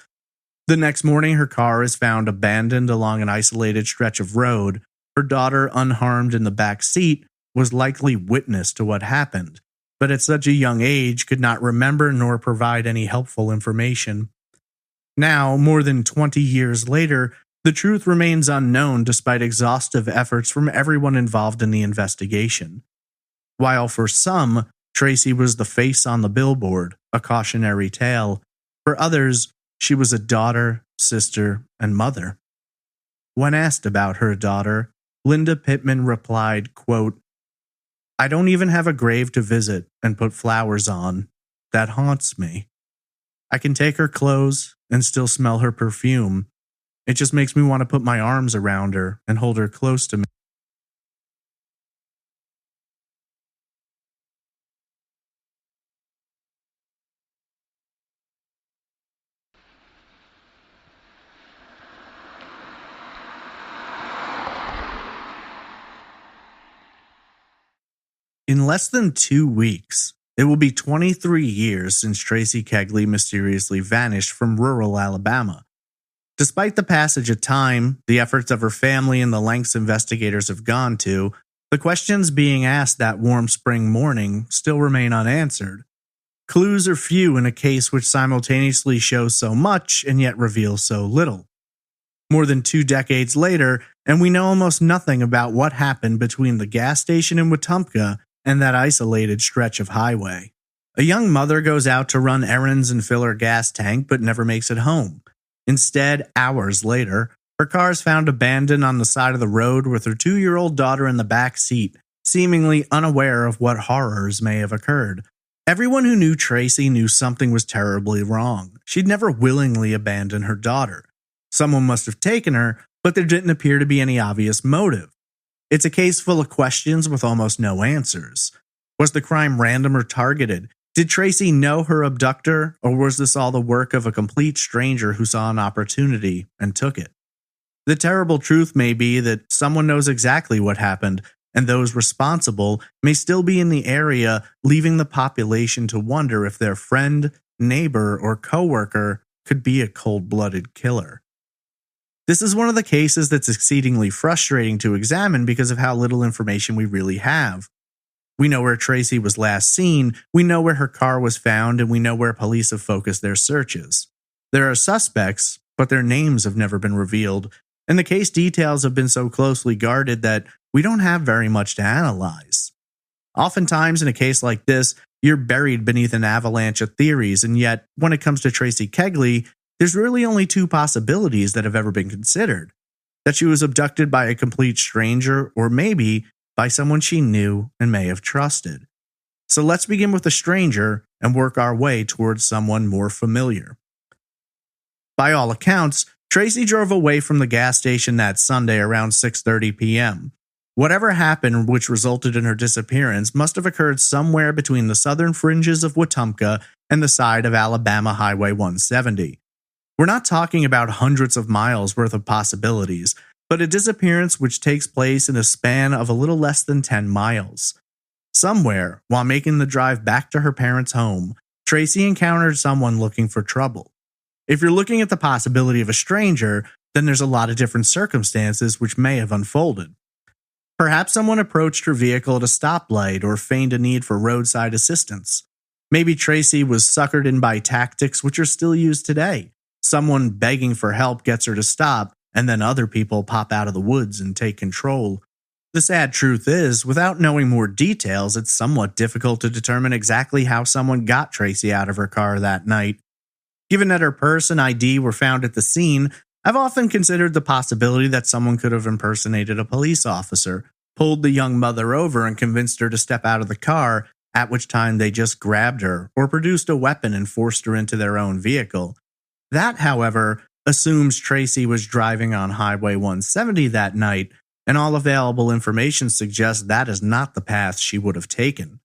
The next morning, her car is found abandoned along an isolated stretch of road. Her daughter, unharmed in the back seat, was likely witness to what happened, but at such a young age could not remember nor provide any helpful information. Now, more than 20 years later, the truth remains unknown despite exhaustive efforts from everyone involved in the investigation. While for some, Traci was the face on the billboard, a cautionary tale, for others, she was a daughter, sister, and mother. When asked about her daughter, Linda Pittman replied, quote, "I don't even have a grave to visit and put flowers on. That haunts me. I can take her clothes and still smell her perfume. It just makes me want to put my arms around her and hold her close to me." In less than 2 weeks, it will be 23 years since Traci Kegley mysteriously vanished from rural Alabama. Despite the passage of time, the efforts of her family, and the lengths investigators have gone to, the questions being asked that warm spring morning still remain unanswered. Clues are few in a case which simultaneously shows so much and yet reveals so little. More than 2 decades later, and we know almost nothing about what happened between the gas station in Wetumpka and that isolated stretch of highway. A young mother goes out to run errands and fill her gas tank but never makes it home. Instead, hours later, her car is found abandoned on the side of the road with her 2-year-old daughter in the back seat, seemingly unaware of what horrors may have occurred. Everyone who knew Traci knew something was terribly wrong. She'd never willingly abandoned her daughter. Someone must have taken her, but there didn't appear to be any obvious motive. It's a case full of questions with almost no answers. Was the crime random or targeted? Did Traci know her abductor, or was this all the work of a complete stranger who saw an opportunity and took it? The terrible truth may be that someone knows exactly what happened, and those responsible may still be in the area, leaving the population to wonder if their friend, neighbor, or coworker could be a cold-blooded killer. This is one of the cases that's exceedingly frustrating to examine because of how little information we really have. We know where Traci was last seen, we know where her car was found, and we know where police have focused their searches. There are suspects, but their names have never been revealed, and the case details have been so closely guarded that we don't have very much to analyze. Oftentimes, in a case like this, you're buried beneath an avalanche of theories, and yet, when it comes to Traci Kegley, there's really only two possibilities that have ever been considered: that she was abducted by a complete stranger, or maybe by someone she knew and may have trusted. So let's begin with the stranger and work our way towards someone more familiar. By all accounts, Traci drove away from the gas station that Sunday around 6:30 p.m. Whatever happened which resulted in her disappearance must have occurred somewhere between the southern fringes of Wetumpka and the side of Alabama Highway 170. We're not talking about hundreds of miles worth of possibilities, but a disappearance which takes place in a span of a little less than 10 miles. Somewhere, while making the drive back to her parents' home, Traci encountered someone looking for trouble. If you're looking at the possibility of a stranger, then there's a lot of different circumstances which may have unfolded. Perhaps someone approached her vehicle at a stoplight or feigned a need for roadside assistance. Maybe Traci was suckered in by tactics which are still used today. Someone begging for help gets her to stop, and then other people pop out of the woods and take control. The sad truth is, without knowing more details, it's somewhat difficult to determine exactly how someone got Traci out of her car that night. Given that her purse and ID were found at the scene, I've often considered the possibility that someone could have impersonated a police officer, pulled the young mother over and convinced her to step out of the car, at which time they just grabbed her, or produced a weapon and forced her into their own vehicle. That, however, assumes Traci was driving on Highway 170 that night, and all available information suggests that is not the path she would have taken.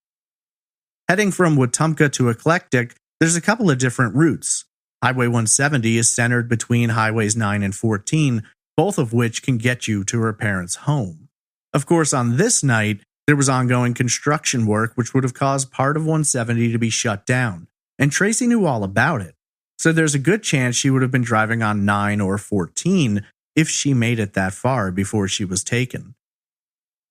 Heading from Wetumpka to Eclectic, there's a couple of different routes. Highway 170 is centered between Highways 9 and 14, both of which can get you to her parents' home. Of course, on this night, there was ongoing construction work which would have caused part of 170 to be shut down, and Traci knew all about it. So there's a good chance she would have been driving on 9 or 14 if she made it that far before she was taken.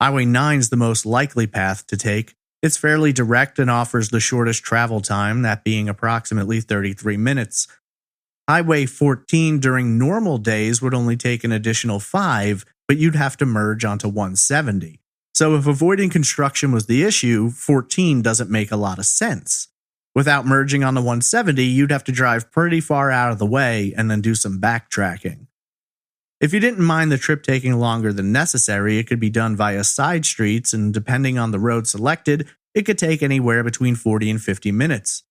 Highway 9 is the most likely path to take. It's fairly direct and offers the shortest travel time, that being approximately 33 minutes. Highway 14 during normal days would only take an additional 5, but you'd have to merge onto 170. So if avoiding construction was the issue, 14 doesn't make a lot of sense. Without merging on the 170, you'd have to drive pretty far out of the way and then do some backtracking. If you didn't mind the trip taking longer than necessary, it could be done via side streets, and depending on the road selected, it could take anywhere between 40 and 50 minutes.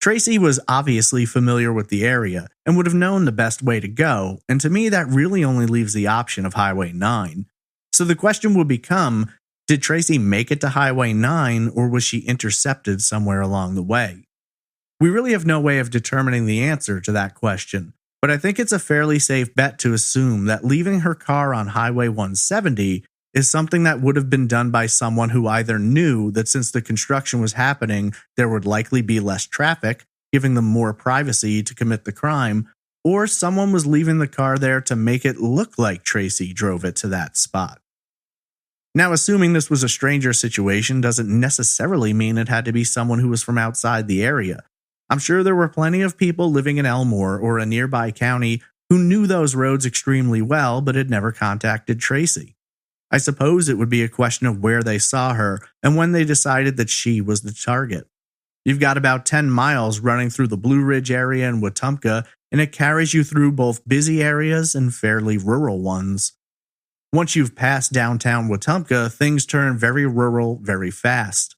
Traci was obviously familiar with the area and would have known the best way to go, and to me that really only leaves the option of Highway 9. So the question would become, did Traci make it to Highway 9, or was she intercepted somewhere along the way? We really have no way of determining the answer to that question, but I think it's a fairly safe bet to assume that leaving her car on Highway 170 is something that would have been done by someone who either knew that since the construction was happening, there would likely be less traffic, giving them more privacy to commit the crime, or someone was leaving the car there to make it look like Traci drove it to that spot. Now, assuming this was a stranger situation doesn't necessarily mean it had to be someone who was from outside the area. I'm sure there were plenty of people living in Elmore or a nearby county who knew those roads extremely well but had never contacted Traci. I suppose it would be a question of where they saw her and when they decided that she was the target. You've got about 10 miles running through the Blue Ridge area in Wetumpka, and it carries you through both busy areas and fairly rural ones. Once you've passed downtown Wetumpka, things turn very rural very fast.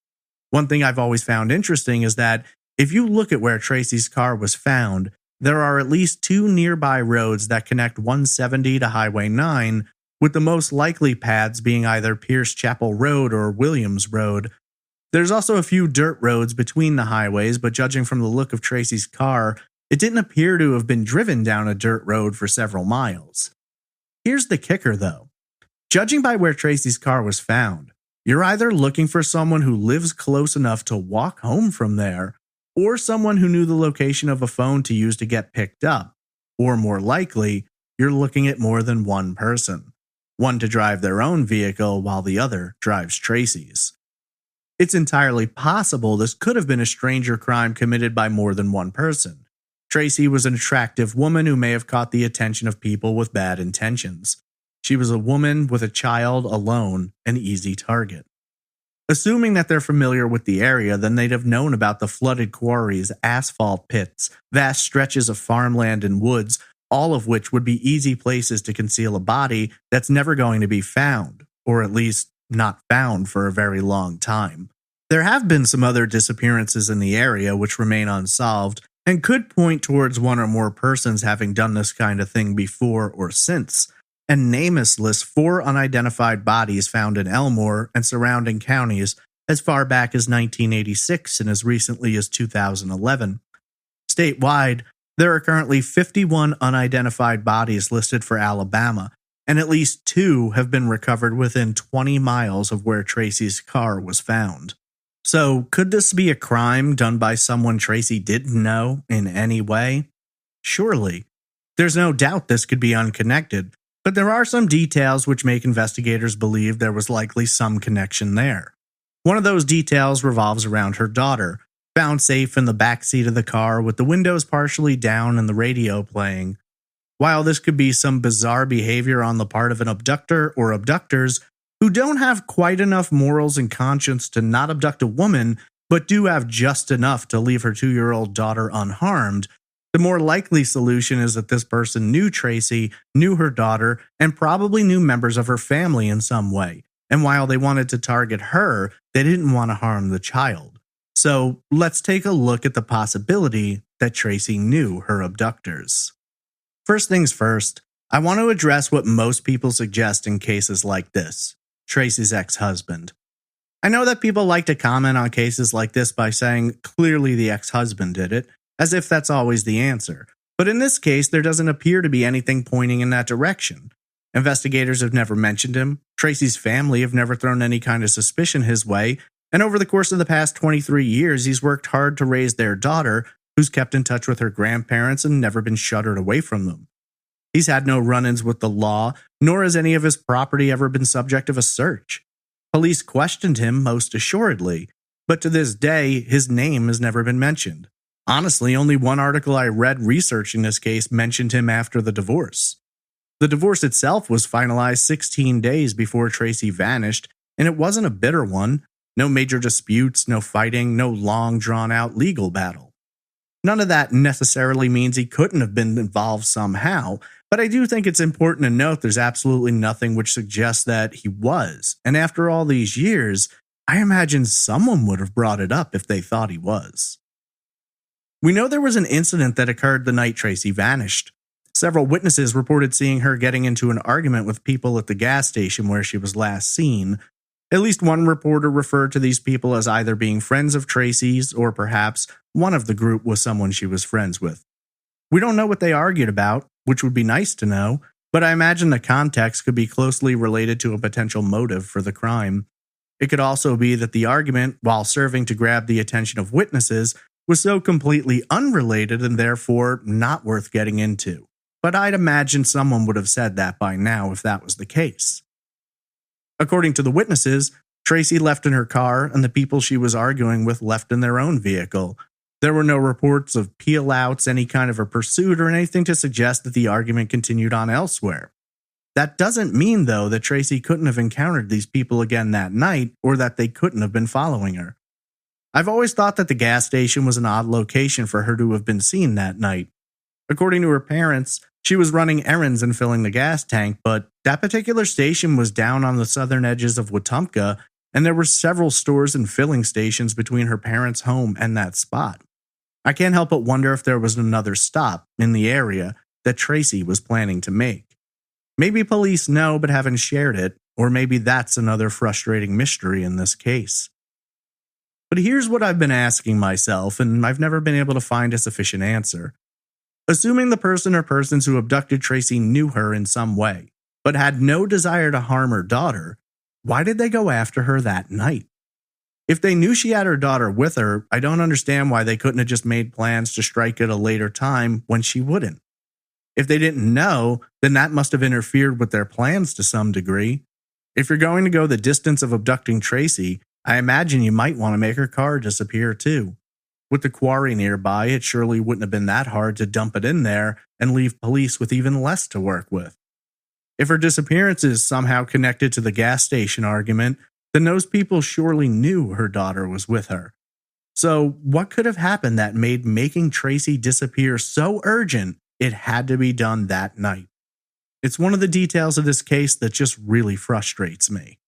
One thing I've always found interesting is that if you look at where Traci's car was found, there are at least 2 nearby roads that connect 170 to Highway 9, with the most likely paths being either Pierce Chapel Road or Williams Road. There's also a few dirt roads between the highways, but judging from the look of Traci's car, it didn't appear to have been driven down a dirt road for several miles. Here's the kicker though. Judging by where Traci's car was found, you're either looking for someone who lives close enough to walk home from there, or someone who knew the location of a phone to use to get picked up, or more likely, you're looking at more than one person. One to drive their own vehicle while the other drives Traci's. It's entirely possible this could have been a stranger crime committed by more than one person. Traci was an attractive woman who may have caught the attention of people with bad intentions. She was a woman with a child alone, an easy target. Assuming that they're familiar with the area, then they'd have known about the flooded quarries, asphalt pits, vast stretches of farmland and woods, all of which would be easy places to conceal a body that's never going to be found, or at least not found for a very long time. There have been some other disappearances in the area which remain unsolved and could point towards one or more persons having done this kind of thing before or since. And NamUs lists 4 unidentified bodies found in Elmore and surrounding counties as far back as 1986 and as recently as 2011. Statewide, there are currently 51 unidentified bodies listed for Alabama, and at least 2 have been recovered within 20 miles of where Traci's car was found. So, could this be a crime done by someone Traci didn't know in any way? Surely. There's no doubt this could be unconnected, but there are some details which make investigators believe there was likely some connection there. One of those details revolves around her daughter, found safe in the back seat of the car with the windows partially down and the radio playing. While this could be some bizarre behavior on the part of an abductor or abductors who don't have quite enough morals and conscience to not abduct a woman, but do have just enough to leave her 2-year-old daughter unharmed, the more likely solution is that this person knew Traci, knew her daughter, and probably knew members of her family in some way. And while they wanted to target her, they didn't want to harm the child. So let's take a look at the possibility that Traci knew her abductors. First things first, I want to address what most people suggest in cases like this: Traci's ex-husband. I know that people like to comment on cases like this by saying, clearly the ex-husband did it, as if that's always the answer. But in this case, there doesn't appear to be anything pointing in that direction. Investigators have never mentioned him, Traci's family have never thrown any kind of suspicion his way, and over the course of the past 23 years, he's worked hard to raise their daughter, who's kept in touch with her grandparents and never been shuttered away from them. He's had no run-ins with the law, nor has any of his property ever been subject of a search. Police questioned him most assuredly, but to this day, his name has never been mentioned. Honestly, only one article I read researching this case mentioned him after the divorce. The divorce itself was finalized 16 days before Traci vanished, and it wasn't a bitter one. No major disputes, no fighting, no long drawn-out legal battle. None of that necessarily means he couldn't have been involved somehow, but I do think it's important to note there's absolutely nothing which suggests that he was, and after all these years, I imagine someone would have brought it up if they thought he was. We know there was an incident that occurred the night Traci vanished. Several witnesses reported seeing her getting into an argument with people at the gas station where she was last seen. At least one reporter referred to these people as either being friends of Traci's or perhaps one of the group was someone she was friends with. We don't know what they argued about, which would be nice to know, but I imagine the context could be closely related to a potential motive for the crime. It could also be that the argument, while serving to grab the attention of witnesses, was so completely unrelated and therefore not worth getting into. But I'd imagine someone would have said that by now if that was the case. According to the witnesses, Traci left in her car and the people she was arguing with left in their own vehicle. There were no reports of peel-outs, any kind of a pursuit, or anything to suggest that the argument continued on elsewhere. That doesn't mean, though, that Traci couldn't have encountered these people again that night or that they couldn't have been following her. I've always thought that the gas station was an odd location for her to have been seen that night. According to her parents, she was running errands and filling the gas tank, but that particular station was down on the southern edges of Wetumpka, and there were several stores and filling stations between her parents' home and that spot. I can't help but wonder if there was another stop in the area that Traci was planning to make. Maybe police know but haven't shared it, or maybe that's another frustrating mystery in this case. But here's what I've been asking myself, and I've never been able to find a sufficient answer. Assuming the person or persons who abducted Traci knew her in some way, but had no desire to harm her daughter, why did they go after her that night? If they knew she had her daughter with her, I don't understand why they couldn't have just made plans to strike at a later time when she wouldn't. If they didn't know, then that must have interfered with their plans to some degree. If you're going to go the distance of abducting Traci, I imagine you might want to make her car disappear too. With the quarry nearby, it surely wouldn't have been that hard to dump it in there and leave police with even less to work with. If her disappearance is somehow connected to the gas station argument, then those people surely knew her daughter was with her. So, what could have happened that made making Traci disappear so urgent it had to be done that night? It's one of the details of this case that just really frustrates me.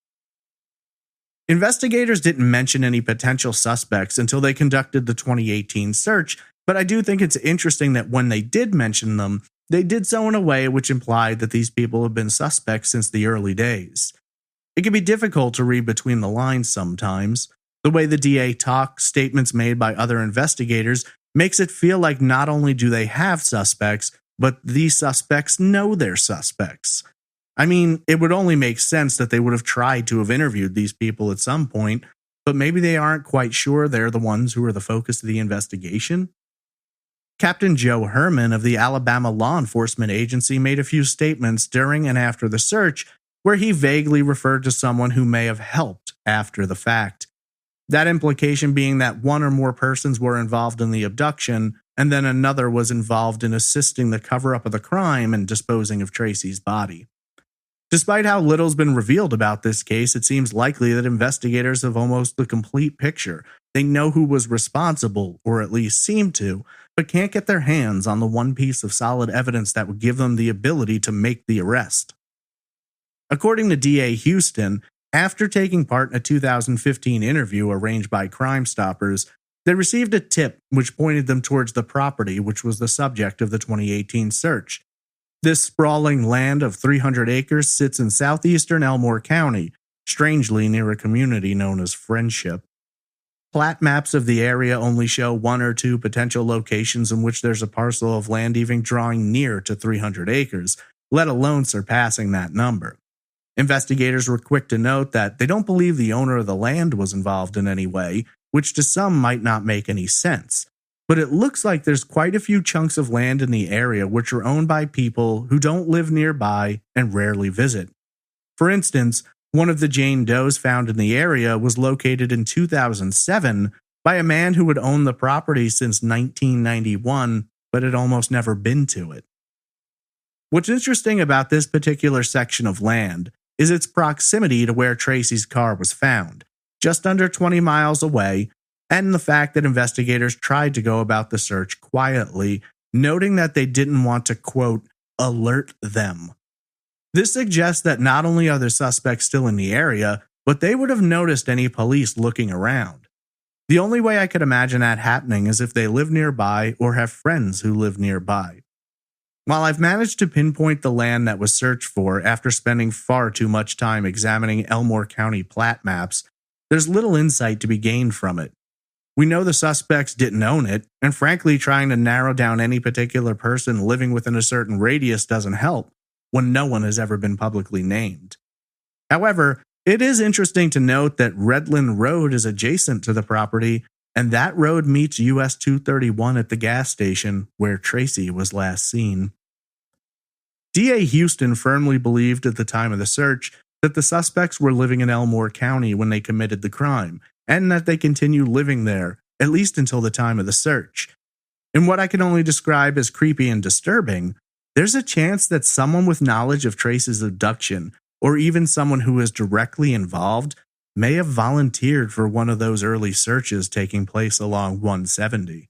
Investigators didn't mention any potential suspects until they conducted the 2018 search, but I do think it's interesting that when they did mention them, they did so in a way which implied that these people have been suspects since the early days. It can be difficult to read between the lines sometimes. The way the DA talks, statements made by other investigators, makes it feel like not only do they have suspects, but these suspects know they're suspects. I mean, it would only make sense that they would have tried to have interviewed these people at some point, but maybe they aren't quite sure they're the ones who are the focus of the investigation. Captain Joe Herman of the Alabama Law Enforcement Agency made a few statements during and after the search where he vaguely referred to someone who may have helped after the fact. That implication being that one or more persons were involved in the abduction, and then another was involved in assisting the cover-up of the crime and disposing of Traci's body. Despite how little's been revealed about this case, it seems likely that investigators have almost the complete picture. They know who was responsible, or at least seem to, but can't get their hands on the one piece of solid evidence that would give them the ability to make the arrest. According to DA Houston, after taking part in a 2015 interview arranged by Crime Stoppers, they received a tip which pointed them towards the property which was the subject of the 2018 search. This sprawling land of 300 acres sits in southeastern Elmore County, strangely near a community known as Friendship. Plat maps of the area only show one or two potential locations in which there's a parcel of land even drawing near to 300 acres, let alone surpassing that number. Investigators were quick to note that they don't believe the owner of the land was involved in any way, which to some might not make any sense. But it looks like there's quite a few chunks of land in the area which are owned by people who don't live nearby and rarely visit. For instance, one of the Jane Does found in the area was located in 2007 by a man who had owned the property since 1991, but had almost never been to it. What's interesting about this particular section of land is its proximity to where Traci's car was found, just under 20 miles away, and the fact that investigators tried to go about the search quietly, noting that they didn't want to, quote, alert them. This suggests that not only are the suspects still in the area, but they would have noticed any police looking around. The only way I could imagine that happening is if they live nearby or have friends who live nearby. While I've managed to pinpoint the land that was searched for after spending far too much time examining Elmore County plat maps, there's little insight to be gained from it. We know the suspects didn't own it, and frankly, trying to narrow down any particular person living within a certain radius doesn't help, when no one has ever been publicly named. However, it is interesting to note that Redland Road is adjacent to the property, and that road meets US 231 at the gas station where Traci was last seen. DA Houston firmly believed at the time of the search that the suspects were living in Elmore County when they committed the crime, and that they continue living there, at least until the time of the search. In what I can only describe as creepy and disturbing, there's a chance that someone with knowledge of Traci's abduction, or even someone who is directly involved, may have volunteered for one of those early searches taking place along 170.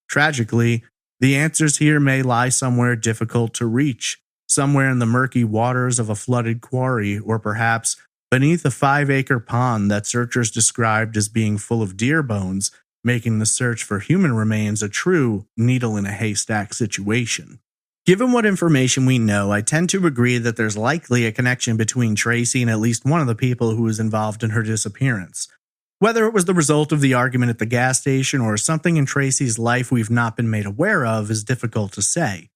Tragically, the answers here may lie somewhere difficult to reach, somewhere in the murky waters of a flooded quarry, or perhaps beneath a 5-acre pond that searchers described as being full of deer bones, making the search for human remains a true needle-in-a-haystack situation. Given what information we know, I tend to agree that there's likely a connection between Traci and at least one of the people who was involved in her disappearance. Whether it was the result of the argument at the gas station or something in Traci's life we've not been made aware of is difficult to say.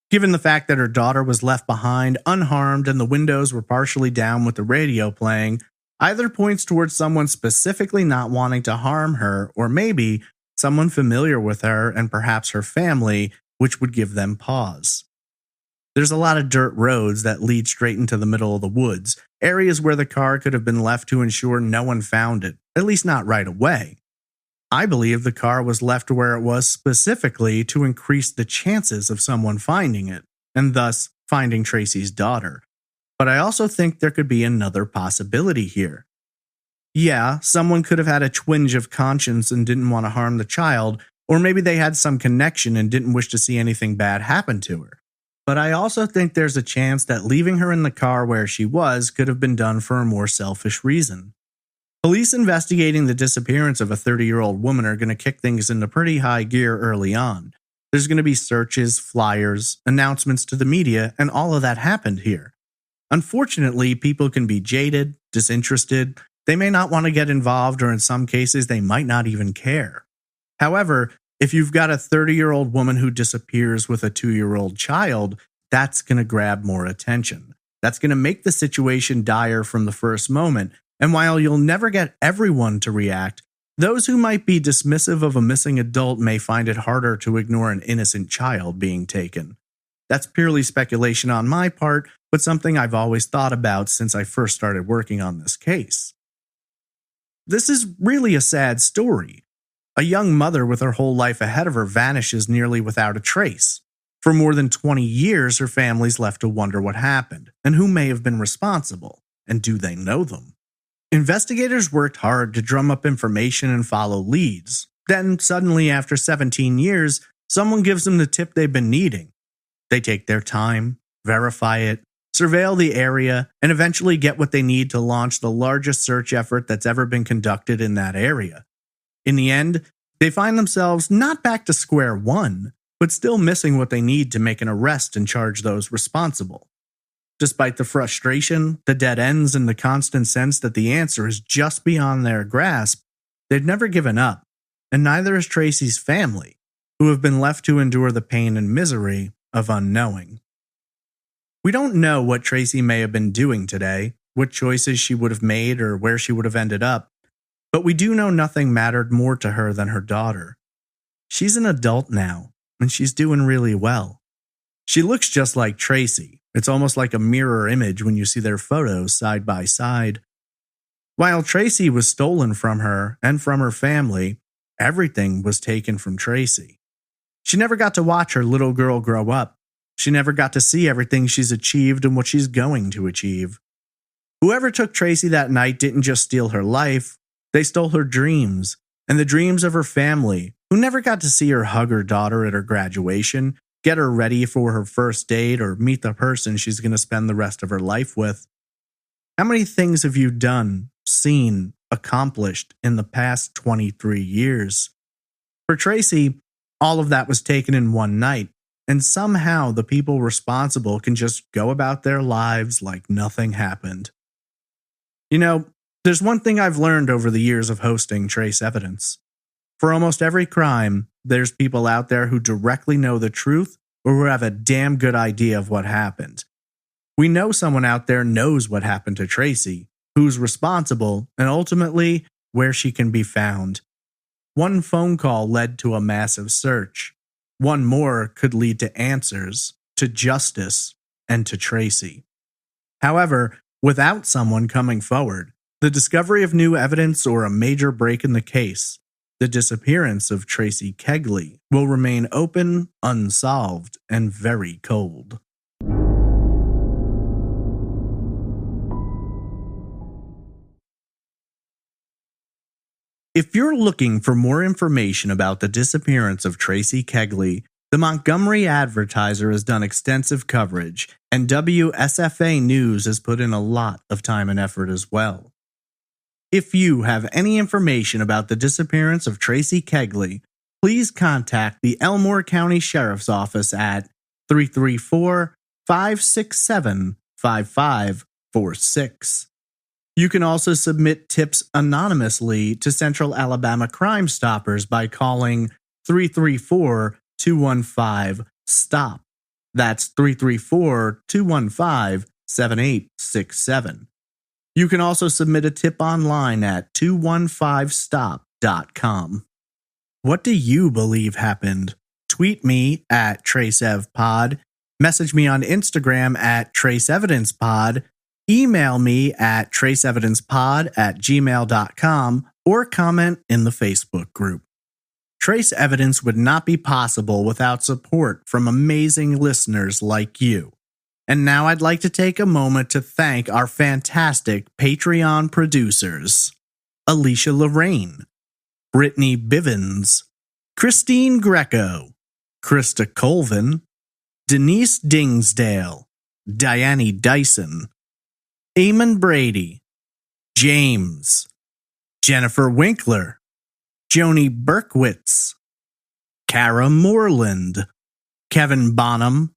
Given the fact that her daughter was left behind unharmed and the windows were partially down with the radio playing, either points towards someone specifically not wanting to harm her, or maybe someone familiar with her and perhaps her family, which would give them pause. There's a lot of dirt roads that lead straight into the middle of the woods, areas where the car could have been left to ensure no one found it, at least not right away. I believe the car was left where it was specifically to increase the chances of someone finding it, and thus finding Traci's daughter. But I also think there could be another possibility here. Yeah, someone could have had a twinge of conscience and didn't want to harm the child, or maybe they had some connection and didn't wish to see anything bad happen to her. But I also think there's a chance that leaving her in the car where she was could have been done for a more selfish reason. Police investigating the disappearance of a 30-year-old woman are going to kick things into pretty high gear early on. There's going to be searches, flyers, announcements to the media, and all of that happened here. Unfortunately, people can be jaded, disinterested. They may not want to get involved, or in some cases, they might not even care. However, if you've got a 30-year-old woman who disappears with a 2-year-old child, that's going to grab more attention. That's going to make the situation dire from the first moment. And while you'll never get everyone to react, those who might be dismissive of a missing adult may find it harder to ignore an innocent child being taken. That's purely speculation on my part, but something I've always thought about since I first started working on this case. This is really a sad story. A young mother with her whole life ahead of her vanishes nearly without a trace. For more than 20 years, her family's left to wonder what happened, and who may have been responsible, and do they know them? Investigators worked hard to drum up information and follow leads. Then, suddenly, after 17 years, someone gives them the tip they've been needing. They take their time, verify it, surveil the area, and eventually get what they need to launch the largest search effort that's ever been conducted in that area. In the end, they find themselves not back to square one, but still missing what they need to make an arrest and charge those responsible. Despite the frustration, the dead ends, and the constant sense that the answer is just beyond their grasp, they've never given up, and neither has Traci's family, who have been left to endure the pain and misery of unknowing. We don't know what Traci may have been doing today, what choices she would have made, or where she would have ended up, but we do know nothing mattered more to her than her daughter. She's an adult now, and she's doing really well. She looks just like Traci. It's almost like a mirror image when you see their photos side by side. While Traci was stolen from her and from her family, everything was taken from Traci. She never got to watch her little girl grow up. She never got to see everything she's achieved and what she's going to achieve. Whoever took Traci that night didn't just steal her life, they stole her dreams, and the dreams of her family, who never got to see her hug her daughter at her graduation, get her ready for her first date, or meet the person she's going to spend the rest of her life with. How many things have you done, seen, accomplished in the past 23 years? For Traci, all of that was taken in one night, and somehow the people responsible can just go about their lives like nothing happened. You know, there's one thing I've learned over the years of hosting Trace Evidence. For almost every crime, there's people out there who directly know the truth or who have a damn good idea of what happened. We know someone out there knows what happened to Traci, who's responsible, and ultimately where she can be found. One phone call led to a massive search. One more could lead to answers, to justice, and to Traci. However, without someone coming forward, the discovery of new evidence or a major break in the case, the disappearance of Traci Kegley will remain open, unsolved, and very cold. If you're looking for more information about the disappearance of Traci Kegley, the Montgomery Advertiser has done extensive coverage, and WSFA News has put in a lot of time and effort as well. If you have any information about the disappearance of Traci Kegley, please contact the Elmore County Sheriff's Office at 334-567-5546. You can also submit tips anonymously to Central Alabama Crime Stoppers by calling 334-215-STOP. That's 334-215-7867. You can also submit a tip online at 215stop.com. What do you believe happened? Tweet me at TraceEvPod, message me on Instagram at TraceEvidencePod, email me at traceevidencepod@gmail.com, or comment in the Facebook group. Trace Evidence would not be possible without support from amazing listeners like you. And now I'd like to take a moment to thank our fantastic Patreon producers: Alicia Lorraine, Brittany Bivens, Christine Greco, Krista Colvin, Denise Dingsdale, Diane Dyson, Eamon Brady, James, Jennifer Winkler, Joni Berkowitz, Kara Moreland, Kevin Bonham,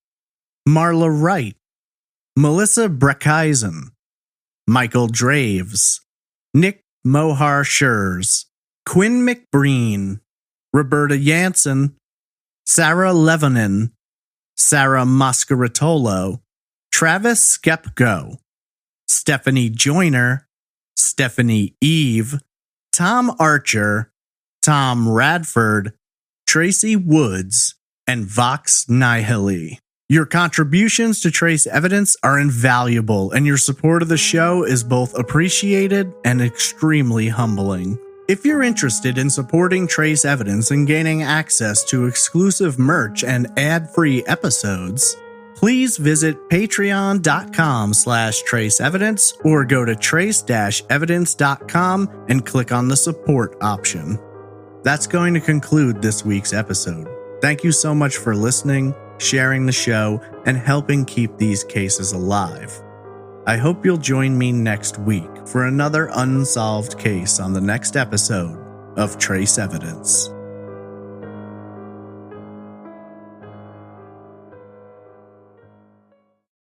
Marla Wright, Melissa Breckeisen, Michael Draves, Nick Mohar Schurz, Quinn McBreen, Roberta Jansen, Sarah Levanin, Sarah Mascaritolo, Travis Skepko, Stephanie Joyner, Stephanie Eve, Tom Archer, Tom Radford, Tracy Woods, and Vox Nihili. Your contributions to Trace Evidence are invaluable, and your support of the show is both appreciated and extremely humbling. If you're interested in supporting Trace Evidence and gaining access to exclusive merch and ad-free episodes, please visit patreon.com/traceevidence or go to trace-evidence.com and click on the support option. That's going to conclude this week's episode. Thank you so much for listening, sharing the show, and helping keep these cases alive. I hope you'll join me next week for another unsolved case on the next episode of Trace Evidence.